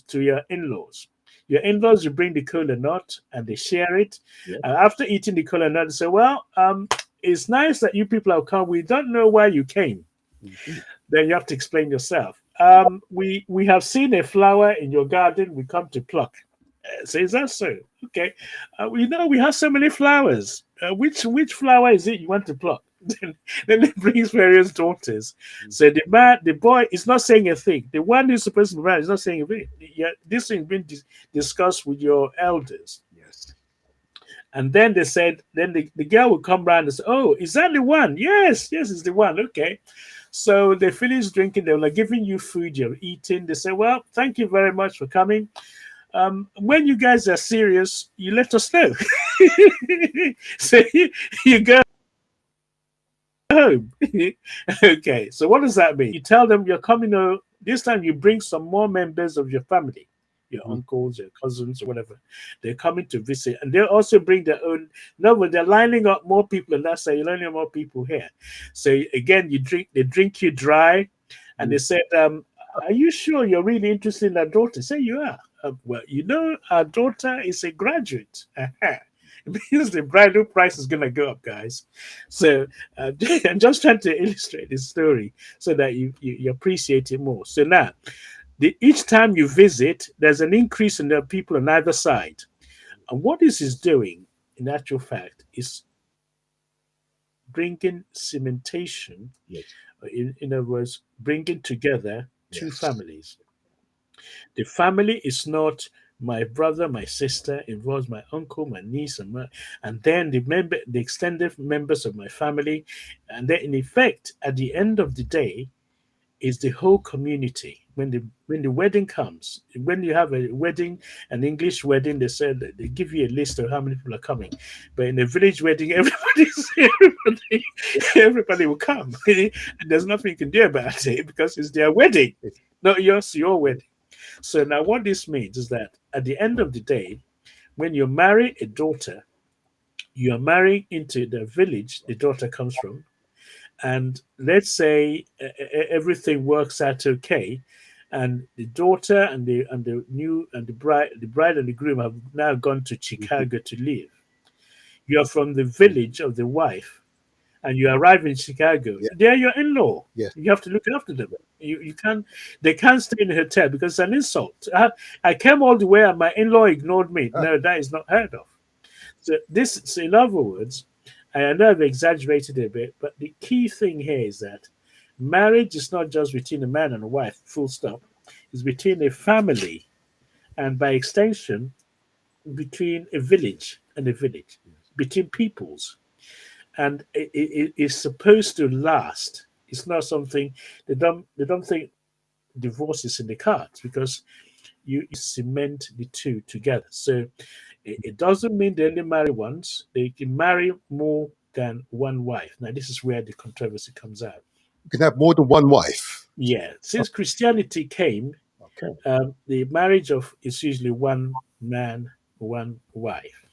to your in-laws. Your in-laws, you bring the kola nut and they share it. And after eating the kola nut, they say, well, it's nice that you people have come. We don't know why you came. Then you have to explain yourself. We have seen a flower in your garden. We come to pluck. So is that so? Okay. We know we have so many flowers. Which flower is it you want to pluck? Then it brings various daughters. So the boy is not saying a thing. The one who's supposed to be married is not saying a thing. Yeah, this thing been discussed with your elders. Yes. And then they said, then the girl would come round and say, oh, is that the one? Yes, it's the one. Okay. So they finished drinking. They were like giving you food, you're eating. They say, well, thank you very much for coming. When you guys are serious, you let us know. So you go home. Okay, so what does that mean? You tell them you're coming over. This time you bring some more members of your family, your uncles, your cousins, or whatever. They're coming to visit, and they'll also bring their own. No, but they're lining up more people, and that's you're lining up more people here. So again, they drink you dry, and they said, "Are you sure you're really interested in our daughter?" Say you are. Well, our daughter is a graduate. It means the bridal price is going to go up, guys. So I'm just trying to illustrate this story so that you appreciate it more. So now, each time you visit, there's an increase in the people on either side. And what this is doing, in actual fact, is bringing cementation, in other words, bringing together two families. The family is not my brother, my sister, involves my uncle, my niece, and then the extended members of my family, and then in effect, at the end of the day, is the whole community. When the wedding comes, when you have a wedding, an English wedding, they said that they give you a list of how many people are coming. But in a village wedding, everybody will come. And there's nothing you can do about it because it's their wedding, not your wedding. So now what this means is that at the end of the day, when you marry a daughter, you are marrying into the village the daughter comes from. And let's say everything works out okay, and the daughter and the bride and the groom have now gone to Chicago to live. You are from the village of the wife, and you arrive in Chicago. They're your in-law. You have to look after them. You can't. They can't stay in a hotel because it's an insult. I came all the way, and my in-law ignored me. No, that is not heard of. So in other words, I know I've exaggerated a bit, but the key thing here is that marriage is not just between a man and a wife, full stop. It's between a family and by extension, between a village and a village, between peoples. And it is supposed to last. It's not something they don't think divorce is in the cards because you cement the two together. So it doesn't mean they only marry once. They can marry more than one wife. Now, this is where the controversy comes out. You can have more than one wife. Yeah. Since Christianity came, the marriage is usually one man, one wife.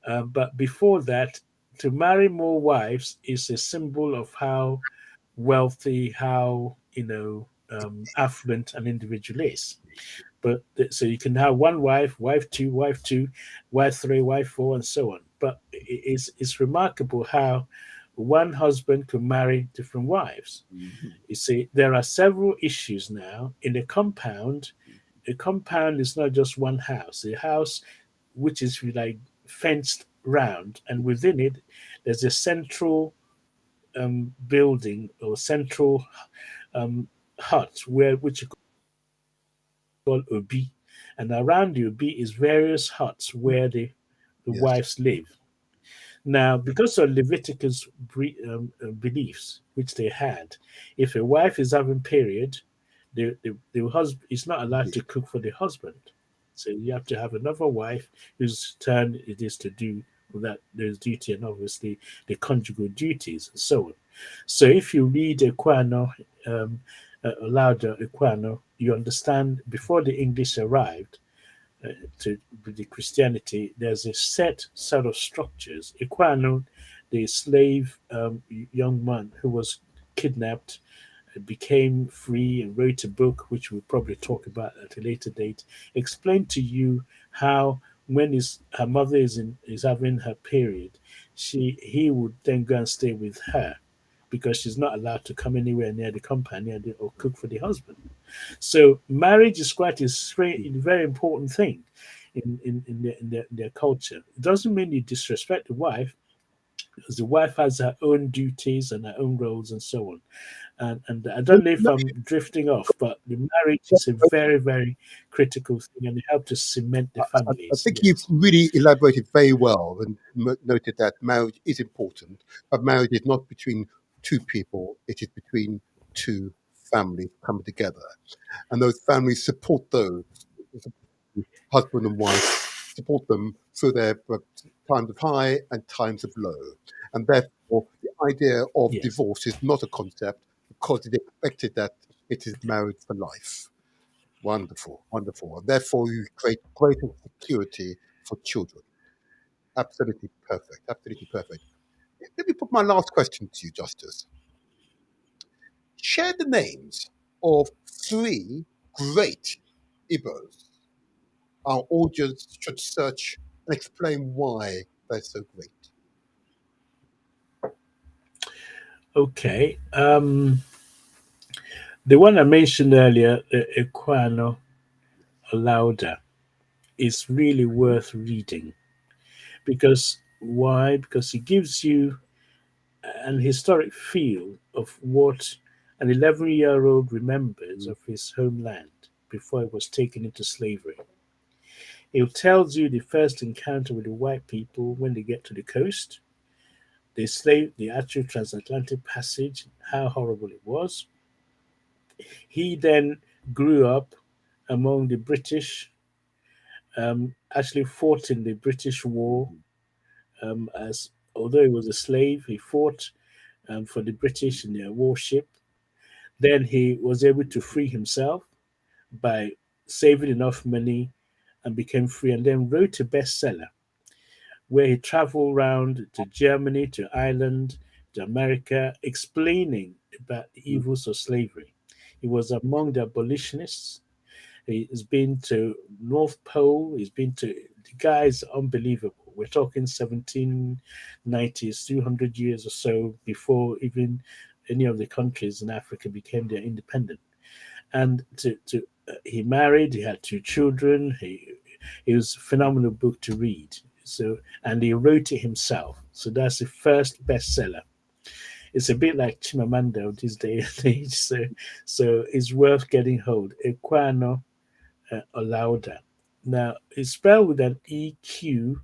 But before that, to marry more wives is a symbol of how wealthy, how affluent an individual is. But so you can have one wife, wife two, wife three, wife four, and so on. But it's remarkable how one husband can marry different wives. You see, there are several issues now in a compound. A compound is not just one house. A house which is like fenced round, and within it, there's a central building or central hut which you call Obi, and around the Obi is various huts where the wives live. Now, because of Leviticus beliefs, which they had, if a wife is having period, the husband is not allowed to cook for the husband. So you have to have another wife whose turn it is to do that, those duty, and obviously the conjugal duties and so on. So if you read Equano, Lauda Equano, you understand before the English arrived to the Christianity, there's a set of structures. Equano, the slave young man who was kidnapped, became free and wrote a book, which we'll probably talk about at a later date, explained to you how when her mother is having her period, he would then go and stay with her because she's not allowed to come anywhere near the company or cook for the husband. So marriage is quite a very important thing in their culture. It doesn't mean you disrespect the wife, because the wife has her own duties and her own roles and so on. And I don't know if No, I'm drifting off, but the marriage is a very, very critical thing, and it helps to cement the I families. think you've Yes. really elaborated very well and noted that marriage is important, but marriage is not between two people, it is between two families coming together. And those families support those, husband and wife, support them through their times of high and times of low. And therefore, the idea of Yes. divorce is not a concept because it's expected that it is married for life. Wonderful, wonderful. And therefore, you create greater security for children. Absolutely perfect. Absolutely perfect. Let me put my last question to you, Justice. Share the names of three great Igbos our audience should search and explain why they're so great. Okay. The one I mentioned earlier, Equano Lauda, is really worth reading because why? Because it gives you an historic feel of what an 11-year-old remembers Mm, of his homeland before it was taken into slavery. It tells you the first encounter with the white people when they get to the coast, the actual transatlantic passage, how horrible it was. He then grew up among the British, actually fought in the British War mhm. as although he was a slave, he fought for the British in their warship. Then he was able to free himself by saving enough money and became free, and then wrote a bestseller where he traveled around to Germany, to Ireland, to America, explaining about the evils of slavery. He was among the abolitionists. He's been to North Pole. He's been to the guy's unbelievable. We're talking 1790s, 200 years or so before even any of the countries in Africa became their independent. And he married. He had two children. It was a phenomenal book to read. So and he wrote it himself. So that's the first bestseller. It's a bit like Chimamanda of this day and age. So it's worth getting hold. Equano Olauda. Now it's spelled with an EQ,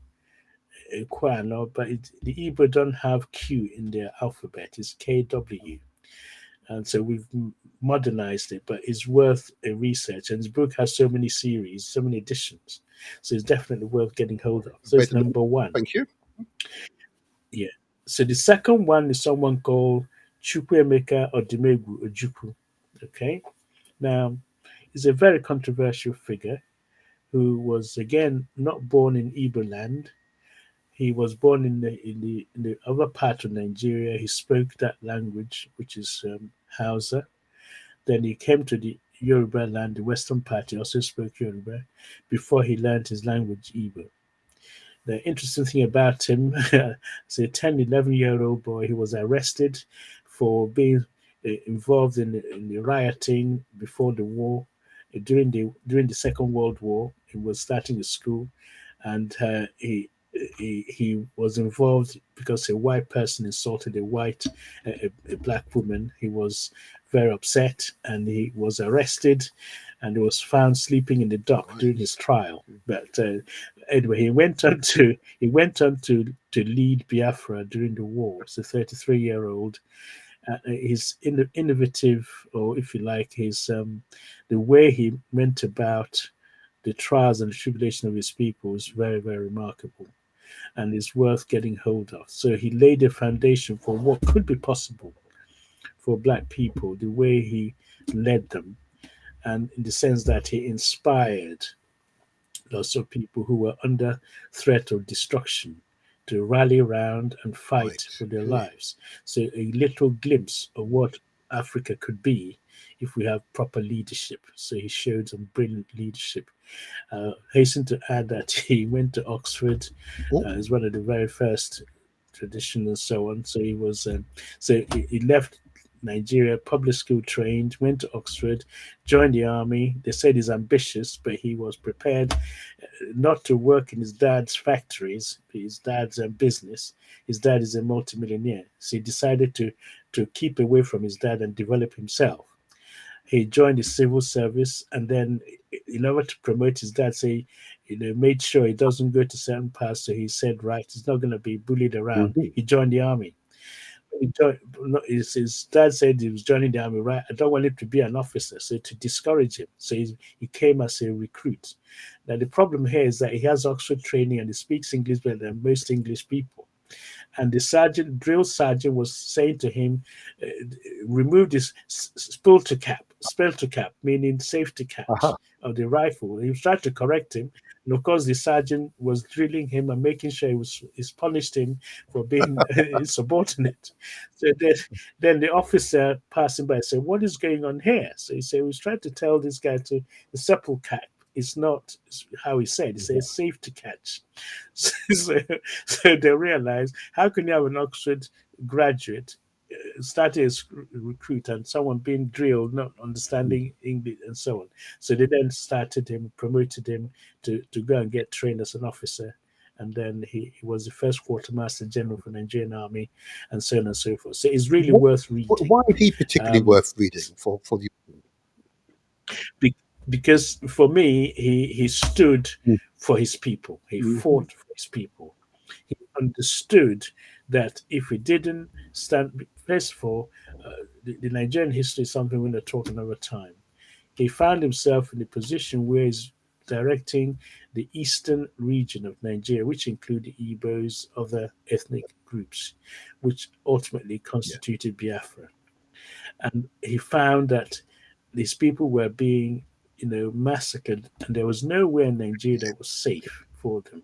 Equano, but the Igbo don't have Q in their alphabet. It's KW. And so we've modernized it, but it's worth a research. And this book has so many series, so many editions, so it's definitely worth getting hold of. So it's Better than number one. thank you. Yeah. So the second one is someone called Chukwuemeka Odimegu Ojukwu. Okay. Now he's a very controversial figure who was again not born in Igbo land. He was born in the other part of Nigeria. He spoke that language, which is Hausa. Then he came to the Yoruba land, the western part. He also spoke Yoruba before he learned his language, Igbo. The interesting thing about him, as a 10, 11-year-old boy, he was arrested for being involved in the rioting before the war, during the Second World War. He was starting a school, and he was involved because a white person insulted a black woman. He was very upset, and he was arrested, and he was found sleeping in the dock during his Right. trial. But anyway, he went on to lead Biafra during the war. He's a 33-year-old. His innovative, or if you like, his the way he went about the trials and the tribulation of his people is very, very remarkable and is worth getting hold of. So he laid a foundation for what could be possible for black people, the way he led them, and in the sense that he inspired lots of people who were under threat of destruction to rally around and fight Right. for their Okay. lives. So, a little glimpse of what Africa could be if we have proper leadership. So, he showed some brilliant leadership. Hasten to add that he went to Oxford Oh, as one of the very first tradition and so on. So he left Nigeria, public school trained, went to Oxford, joined the army. They said he's ambitious, but he was prepared not to work in his dad's factories, his dad's business. His dad is a multimillionaire, so he decided to keep away from his dad and develop himself. He joined the civil service, and then in order to promote his dad, say, made sure he doesn't go to certain paths. So he said, right, he's not going to be bullied around. mhm. He joined the army. He joined, his dad said he was joining the army, right? I don't want him to be an officer, so to discourage him. So he came as a recruit. Now, the problem here is that he has Oxford training and he speaks English better than most English people. And the sergeant, drill sergeant, was saying to him, uh, remove this spelter cap, meaning safety Aha. catch of the rifle. He was trying to correct him. And of course, the sergeant was drilling him and making sure he's punished him for being insubordinate. So then the officer passing by said, "What is going on here?" So he said, "He was trying to tell this guy to the sepal cap. It's not how he said. He said safe to catch." So, so they realized, how can you have an Oxford graduate starting as recruit and someone being drilled, not understanding English and so on. So they then started him, promoted him to go and get trained as an officer. And then he was the first quartermaster general for the Nigerian army, and so on and so forth. So it's really What, worth reading. why is he particularly Um, worth reading for you? be, because for me, he stood for his people. He Mhm. fought for his people. He understood that if he didn't stand, first of all, the Nigerian history is something we're going to talk another time. He found himself in a position where he's directing the eastern region of Nigeria, which include the Igbos, other ethnic groups, which ultimately Yeah. constituted Biafra. And he found that these people were being, massacred, and there was nowhere in Nigeria that was safe for them.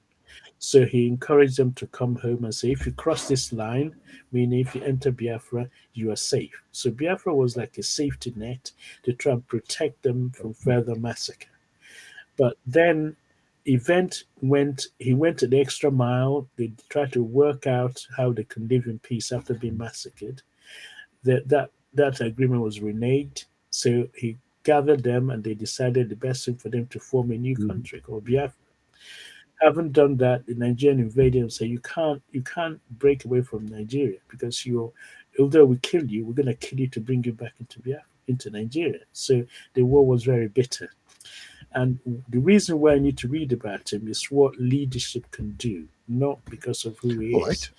So he encouraged them to come home and say, if you cross this line, meaning if you enter Biafra, you are safe. So Biafra was like a safety net to try and protect them from further massacre. But then he went the extra mile. They tried to work out how they can live in peace after being massacred. That agreement was reneged. So he gathered them and they decided the best thing for them to form a new Mhm. country called Biafra. Haven't done that, the Nigerian invaded and say you can't break away from Nigeria because you're although we kill you, we're gonna kill you to bring you back into Biafra, into Nigeria. So the war was very bitter. And the reason why I need to read about him is what leadership can do, not because of who he All right.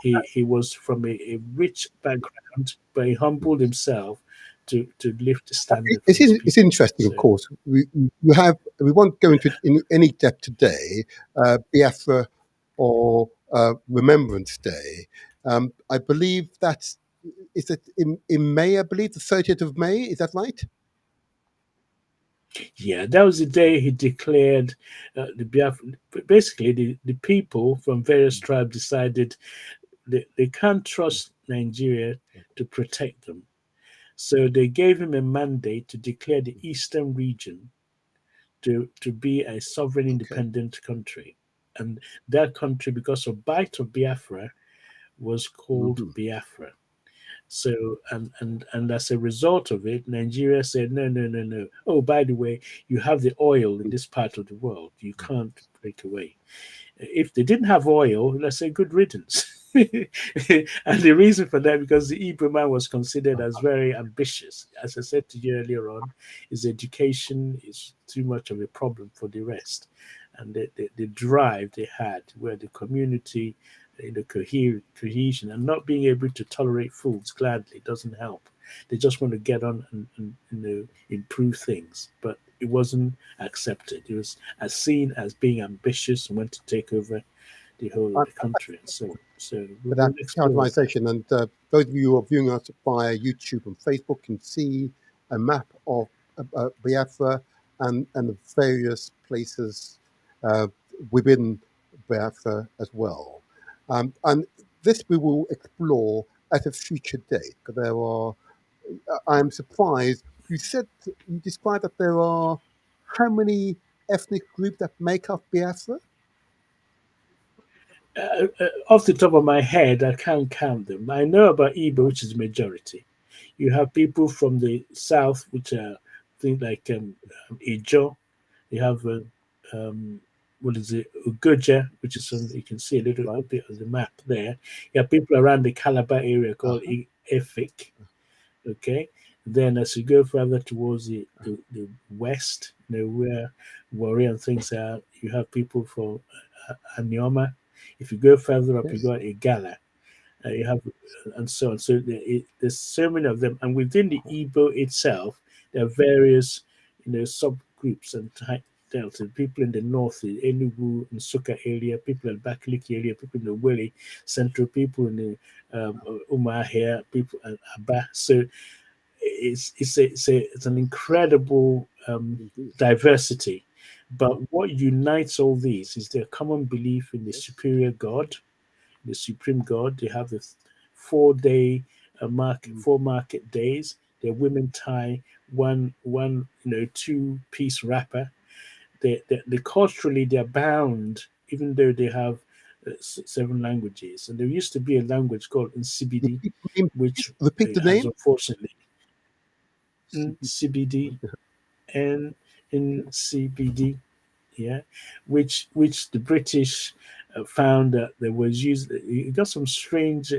is. He was from a rich background, but he humbled himself to lift the standard for his It's people. interesting, of So course. We won't go into in any depth today. Biafra or Remembrance Day. I believe that's is it in May. I believe the 30th of May. Is that right? yeah, that was the day he declared the Biafra. Basically, the people from various tribes decided they can't trust Nigeria to protect them. So they gave him a mandate to declare the eastern region to be a sovereign Okay. independent country. And that country, because of bite of Biafra, was called Hmm. Biafra. So and as a result of it, Nigeria said, no, no, no, no. Oh, by the way, you have the oil in this part of the world. You can't break away. If they didn't have oil, let's say good riddance. And the reason for that, because the Igbo man was considered as very ambitious. As I said to you earlier on, his education is too much of a problem for the rest. And the drive they had, where the community, the cohesion, and not being able to tolerate fools gladly doesn't help. They just want to get on and improve things. But it wasn't accepted. It was as seen as being ambitious and want to take over the whole of the country and so on. So we For that will explore that. characterization. And those of you who are viewing us via YouTube and Facebook can see a map of Biafra and the various places uh, within Biafra as well. And this we will explore at a future date. There are, I'm surprised, you described that there are how many ethnic groups that make up Biafra? Off the top of my head, I can't count them. I know about Igbo, which is the majority. You have people from the south, which are things like Ijo. You have um, what is it, Ugoja, which is something you can see a little Right. bit on the map there. You have people around the Calabar area called Uh-huh. Efik. Okay, then as you go further towards the west, where Warrior and things are, you have people from Anioma. If you go further up, you Yes. got Igala. You have and so on. So there's so many of them, and within the Igbo itself, there are various subgroups and delta. People in the north, the Enugu and Suka area, people in the Bakaliki area, people in the Wele Central, people in the Umahia, people in Aba. So it's an incredible Indeed. diversity. But what unites all these is their common belief in the Yes. superior God, the supreme God. They have the 4 day market, Mm. 4 market days. Their women tie one two-piece wrapper. They culturally they're bound, even though they have 7 languages. And there used to be a language called Nsibidi, Repeat the name, please. which Repeat the has name. unfortunately CB. Nsibidi and Ncbd, yeah, which the British found that there was used. It got some strange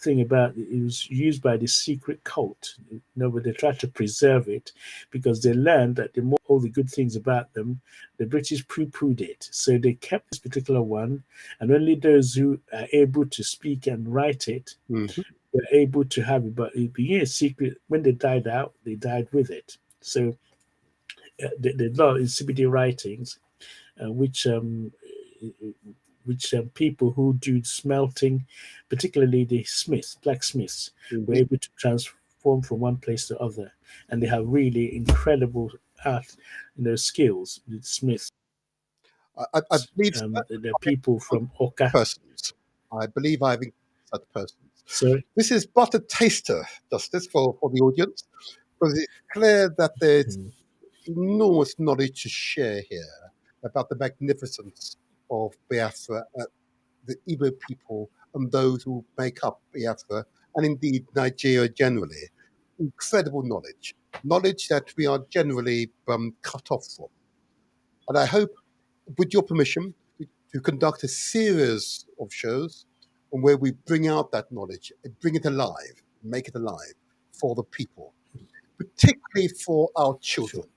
thing about it. It was used by the secret cult. But they tried to preserve it because they learned that the more all the good things about them, the British poo-pooed it. So they kept this particular one, and only those who are able to speak and write it Mhm. were able to have it. But it became a secret. When they died out, they died with it. So the law in CBD writings, which people who do smelting, particularly the smiths, blacksmiths, were Indeed. able to transform from one place to other, and they have really incredible art, skills. The smiths, I believe the people such from Oka. persons. I believe I've encountered such persons. So This is but a taster, Justice, for the audience, because it's clear that there's mm, enormous knowledge to share here about the magnificence of Biafra, the Igbo people, and those who make up Biafra, and indeed Nigeria generally. Incredible knowledge that we are generally cut off from. And I hope, with your permission, to conduct a series of shows on where we bring out that knowledge, and bring it alive, make it alive for the people, particularly for our sure. children,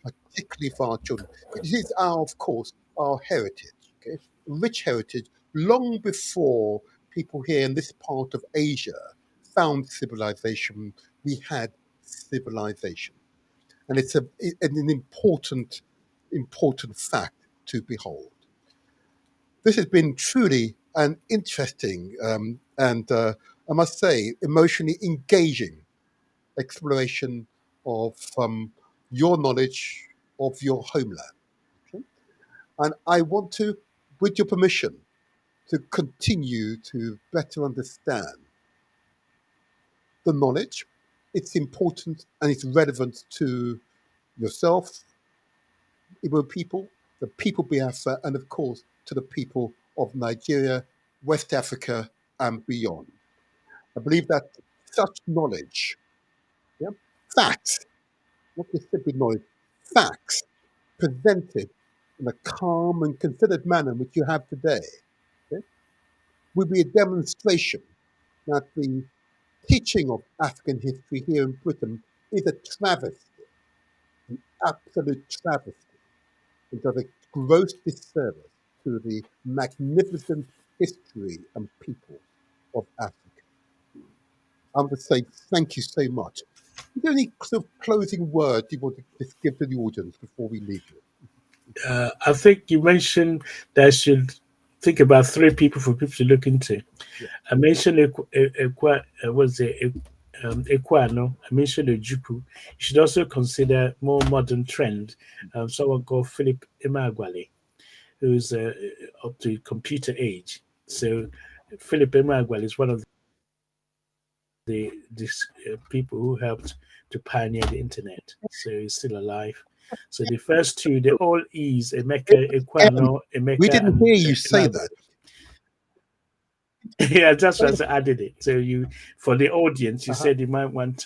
particularly for our children. It is our, of course, our heritage, okay? Rich heritage, long before people here in this part of Asia found civilization, we had civilization. And it's an important fact to behold. This has been truly an interesting and I must say emotionally engaging exploration of your knowledge of your homeland. Okay? And I want to, with your permission, to continue to better understand the knowledge, its importance, and its relevance to yourself, Igbo people, the people Biafra, and of course to the people of Nigeria, West Africa, and beyond. I believe that such knowledge, yeah, facts, not just simply knowledge, facts presented in a calm and considered manner, which you have today, okay, will be a demonstration that the teaching of African history here in Britain is a travesty, an absolute travesty, and does a gross disservice to the magnificent history and people of Africa. I want to say thank you so much. Is there any sort of closing words you want to just give to the audience before we leave you? I think you mentioned there should think about 3 people for people to look into. Yeah. I mentioned was it Equano. I mentioned Jupu. You should also consider more modern trend. Someone called Philip Emeagwali, who's up to computer age. So Philip Emeagwali is one of the people who helped to pioneer the internet. So he's still alive. So the first two, they all E's, Emeka Em, Equano, we Emeka, didn't and hear you say that. Emeagwali. Yeah, that's why I added it. So you, for the audience, you Uh-huh. said you might want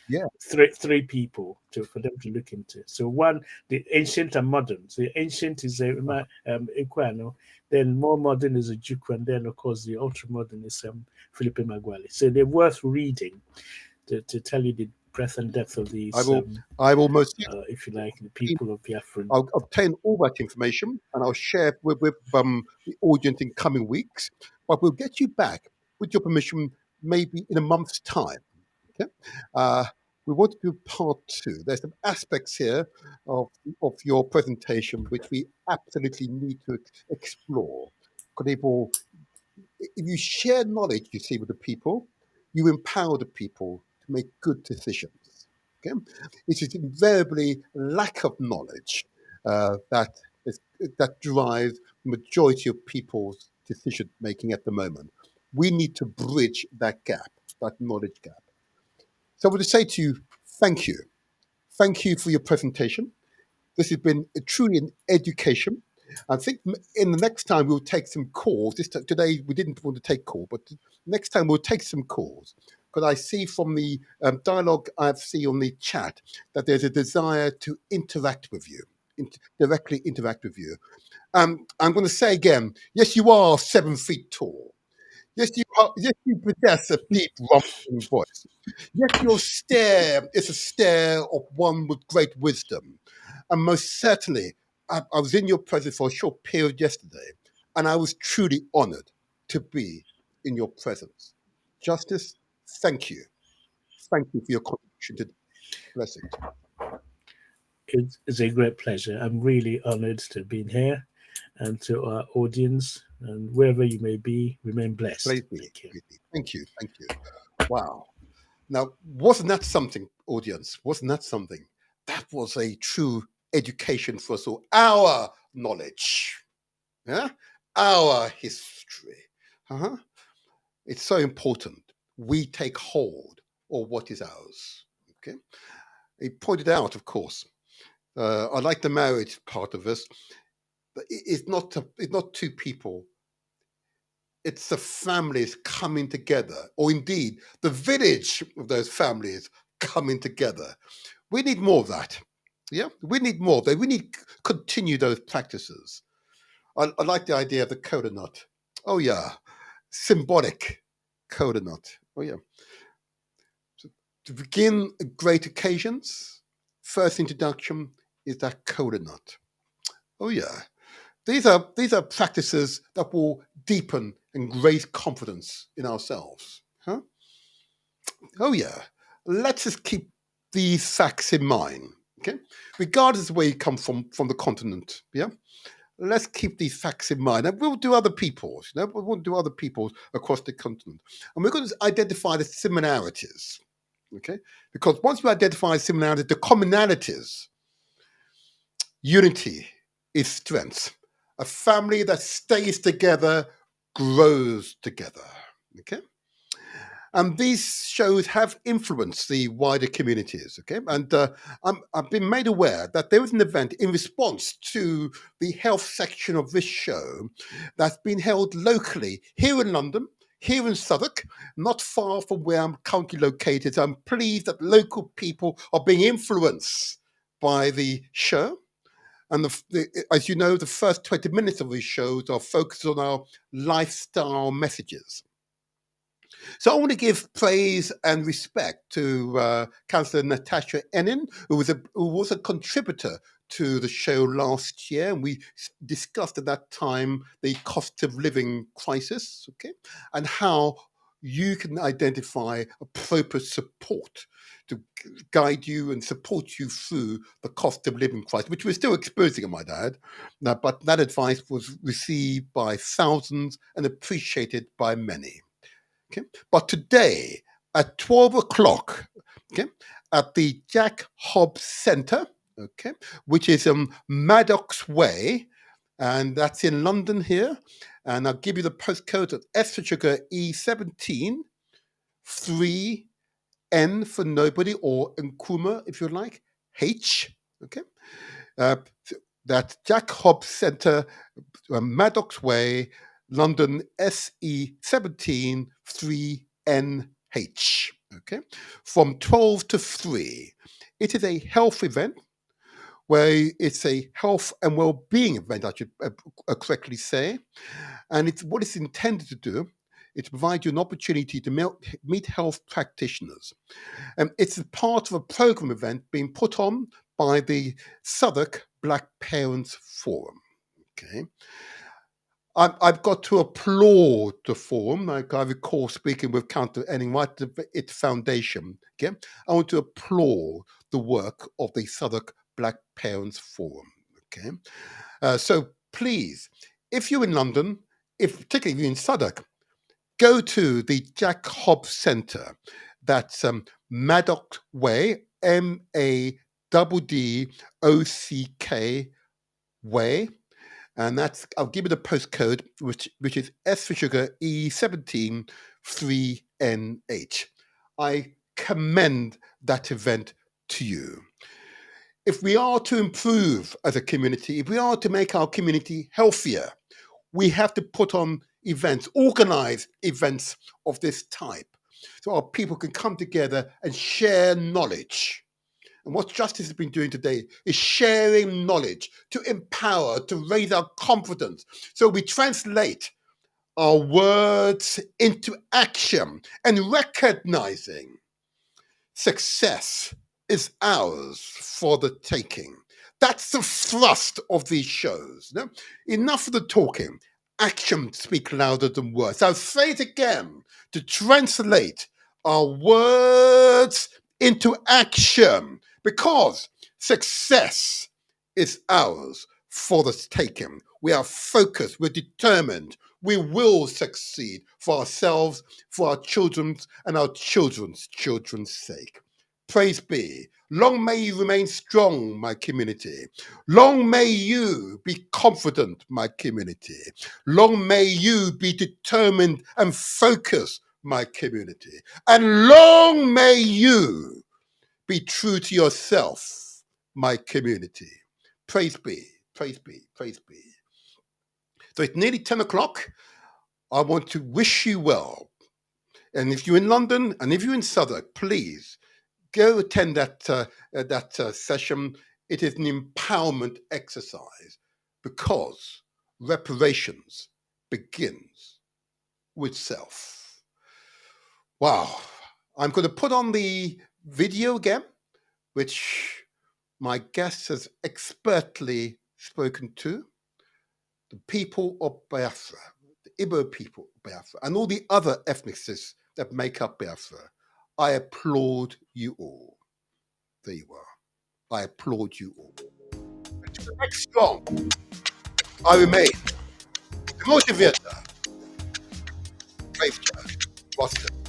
Yeah. three people to for them to look into. So one, the ancient and modern. So the ancient is Equano, then more modern is a Juku, and then of course the ultra modern is Philippe Maguali. So they're worth reading to tell you the breadth and depth of I these, will most if you like, the people of Biafran. I'll obtain all that information and I'll share it with the audience in coming weeks. But we'll get you back, with your permission, maybe in a month's time. Okay? Uh, we want to do part two. There's some aspects here of your presentation which we absolutely need to explore. Because if you share knowledge, you see, with the people, you empower the people to make good decisions. Okay? It is invariably lack of knowledge that drives the majority of people's decision making at the moment. We need to bridge that gap, that knowledge gap. So I would say to you, thank you. Thank you for your presentation. This has been truly an education. I think in the next time we'll take some calls. Today we didn't want to take calls, but next time we'll take some calls. Because I see from the dialogue I see on the chat that there's a desire to interact with you, directly interact with you. I'm going to say again, yes, you are 7 feet tall. Yes, you possess a deep rumbling voice. Yes, your stare is a stare of one with great wisdom. And most certainly, I was in your presence for a short period yesterday, and I was truly honored to be in your presence. Justice, thank you. Thank you for your contribution to blessings. It's a great pleasure. I'm really honored to be here, and to our audience, and wherever you may be, remain blessed. Please be. Thank you. Please be. Thank you. Thank you. Wow. Now, wasn't that something, audience? Wasn't that something? That was a true education for us all. Our knowledge, yeah? Our history. Uh-huh. It's so important. We take hold of what is ours. Okay. He pointed out, of course, I like the marriage part of this. But it's not two people. It's the families coming together, or indeed the village of those families coming together. We need more of that. Yeah, we need more of that. We need to continue those practices. I like the idea of the coda nut. Oh yeah, symbolic coda nut. Oh yeah. So to begin great occasions, first introduction is that coda nut. Oh yeah. These are practices that will deepen and raise confidence in ourselves. Huh? Oh yeah. Let's just keep these facts in mind. Okay. Regardless of where you come from the continent. Yeah. Let's keep these facts in mind. And we'll do other people's, we won't do other people's across the continent. And we're going to identify the similarities. Okay. Because once we identify similarities, the commonalities, unity is strength. A family that stays together grows together. Okay. And these shows have influenced the wider communities. Okay. And I've been made aware that there was an event in response to the health section of this show that's been held locally here in London, here in Southwark, not far from where I'm currently located. I'm pleased that local people are being influenced by the show. And as you know, the first 20 minutes of these shows are focused on our lifestyle messages. So I want to give praise and respect to Councillor Natasha Enin, who was a contributor to the show last year, and we discussed at that time the cost of living crisis, okay, and how you can identify appropriate support to guide you and support you through the cost of living crisis, which we're still experiencing, I might add. Now, but that advice was received by thousands and appreciated by many. Okay? But today, at 12 o'clock, okay, at the Jack Hobbs Centre, okay, which is Maddox Way, and that's in London here. And I'll give you the postcode of S for sugar E17 3N for nobody, or Nkrumah if you like, H. Okay, that's Jack Hobbs Centre, Maddox Way, London SE17 3NH. Okay, from 12 to 3. It is a health event where it's a health and well-being event, I should correctly say. And it's what it's intended to do is to provide you an opportunity to meet health practitioners. And it's a part of a program event being put on by the Southwark Black Parents Forum. Okay. I've got to applaud the forum. Like I recall speaking with Counter Enning right to its foundation. Okay, I want to applaud the work of the Southwark Black Parents Forum. Okay, so please, if you're in London, particularly if you're in Southwark, go to the Jack Hobbs Centre. That's Maddox Way, MADDOCK Way. And that's, I'll give you the postcode, which is S for sugar E17 3NH. I commend that event to you. If we are to improve as a community, if we are to make our community healthier, we have to put on events, organize events of this type, so our people can come together and share knowledge. And what Justice has been doing today is sharing knowledge to empower, to raise our confidence. So we translate our words into action and recognizing success is ours for the taking. That's the thrust of these shows. No? Enough of the talking. Action speak louder than words. I'll say it again, to translate our words into action, because success is ours for the taking. We are focused, we're determined, we will succeed for ourselves, for our children's and our children's sake. Praise be. Long may you remain strong, my community. Long may you be confident, my community. Long may you be determined and focused, my community. And long may you be true to yourself, my community. Praise be, praise be, praise be. So it's nearly 10 o'clock. I want to wish you well. And if you're in London and if you're in Southwark, please go attend that session. It is an empowerment exercise, because reparations begins with self. Wow. I'm going to put on the video again, which my guest has expertly spoken to. The people of Biafra, the Igbo people of Biafra, and all the other ethnicities that make up Biafra. I applaud you all. There you are. I applaud you all. And to the next strong, I remain the motivator. Praise God. Boston.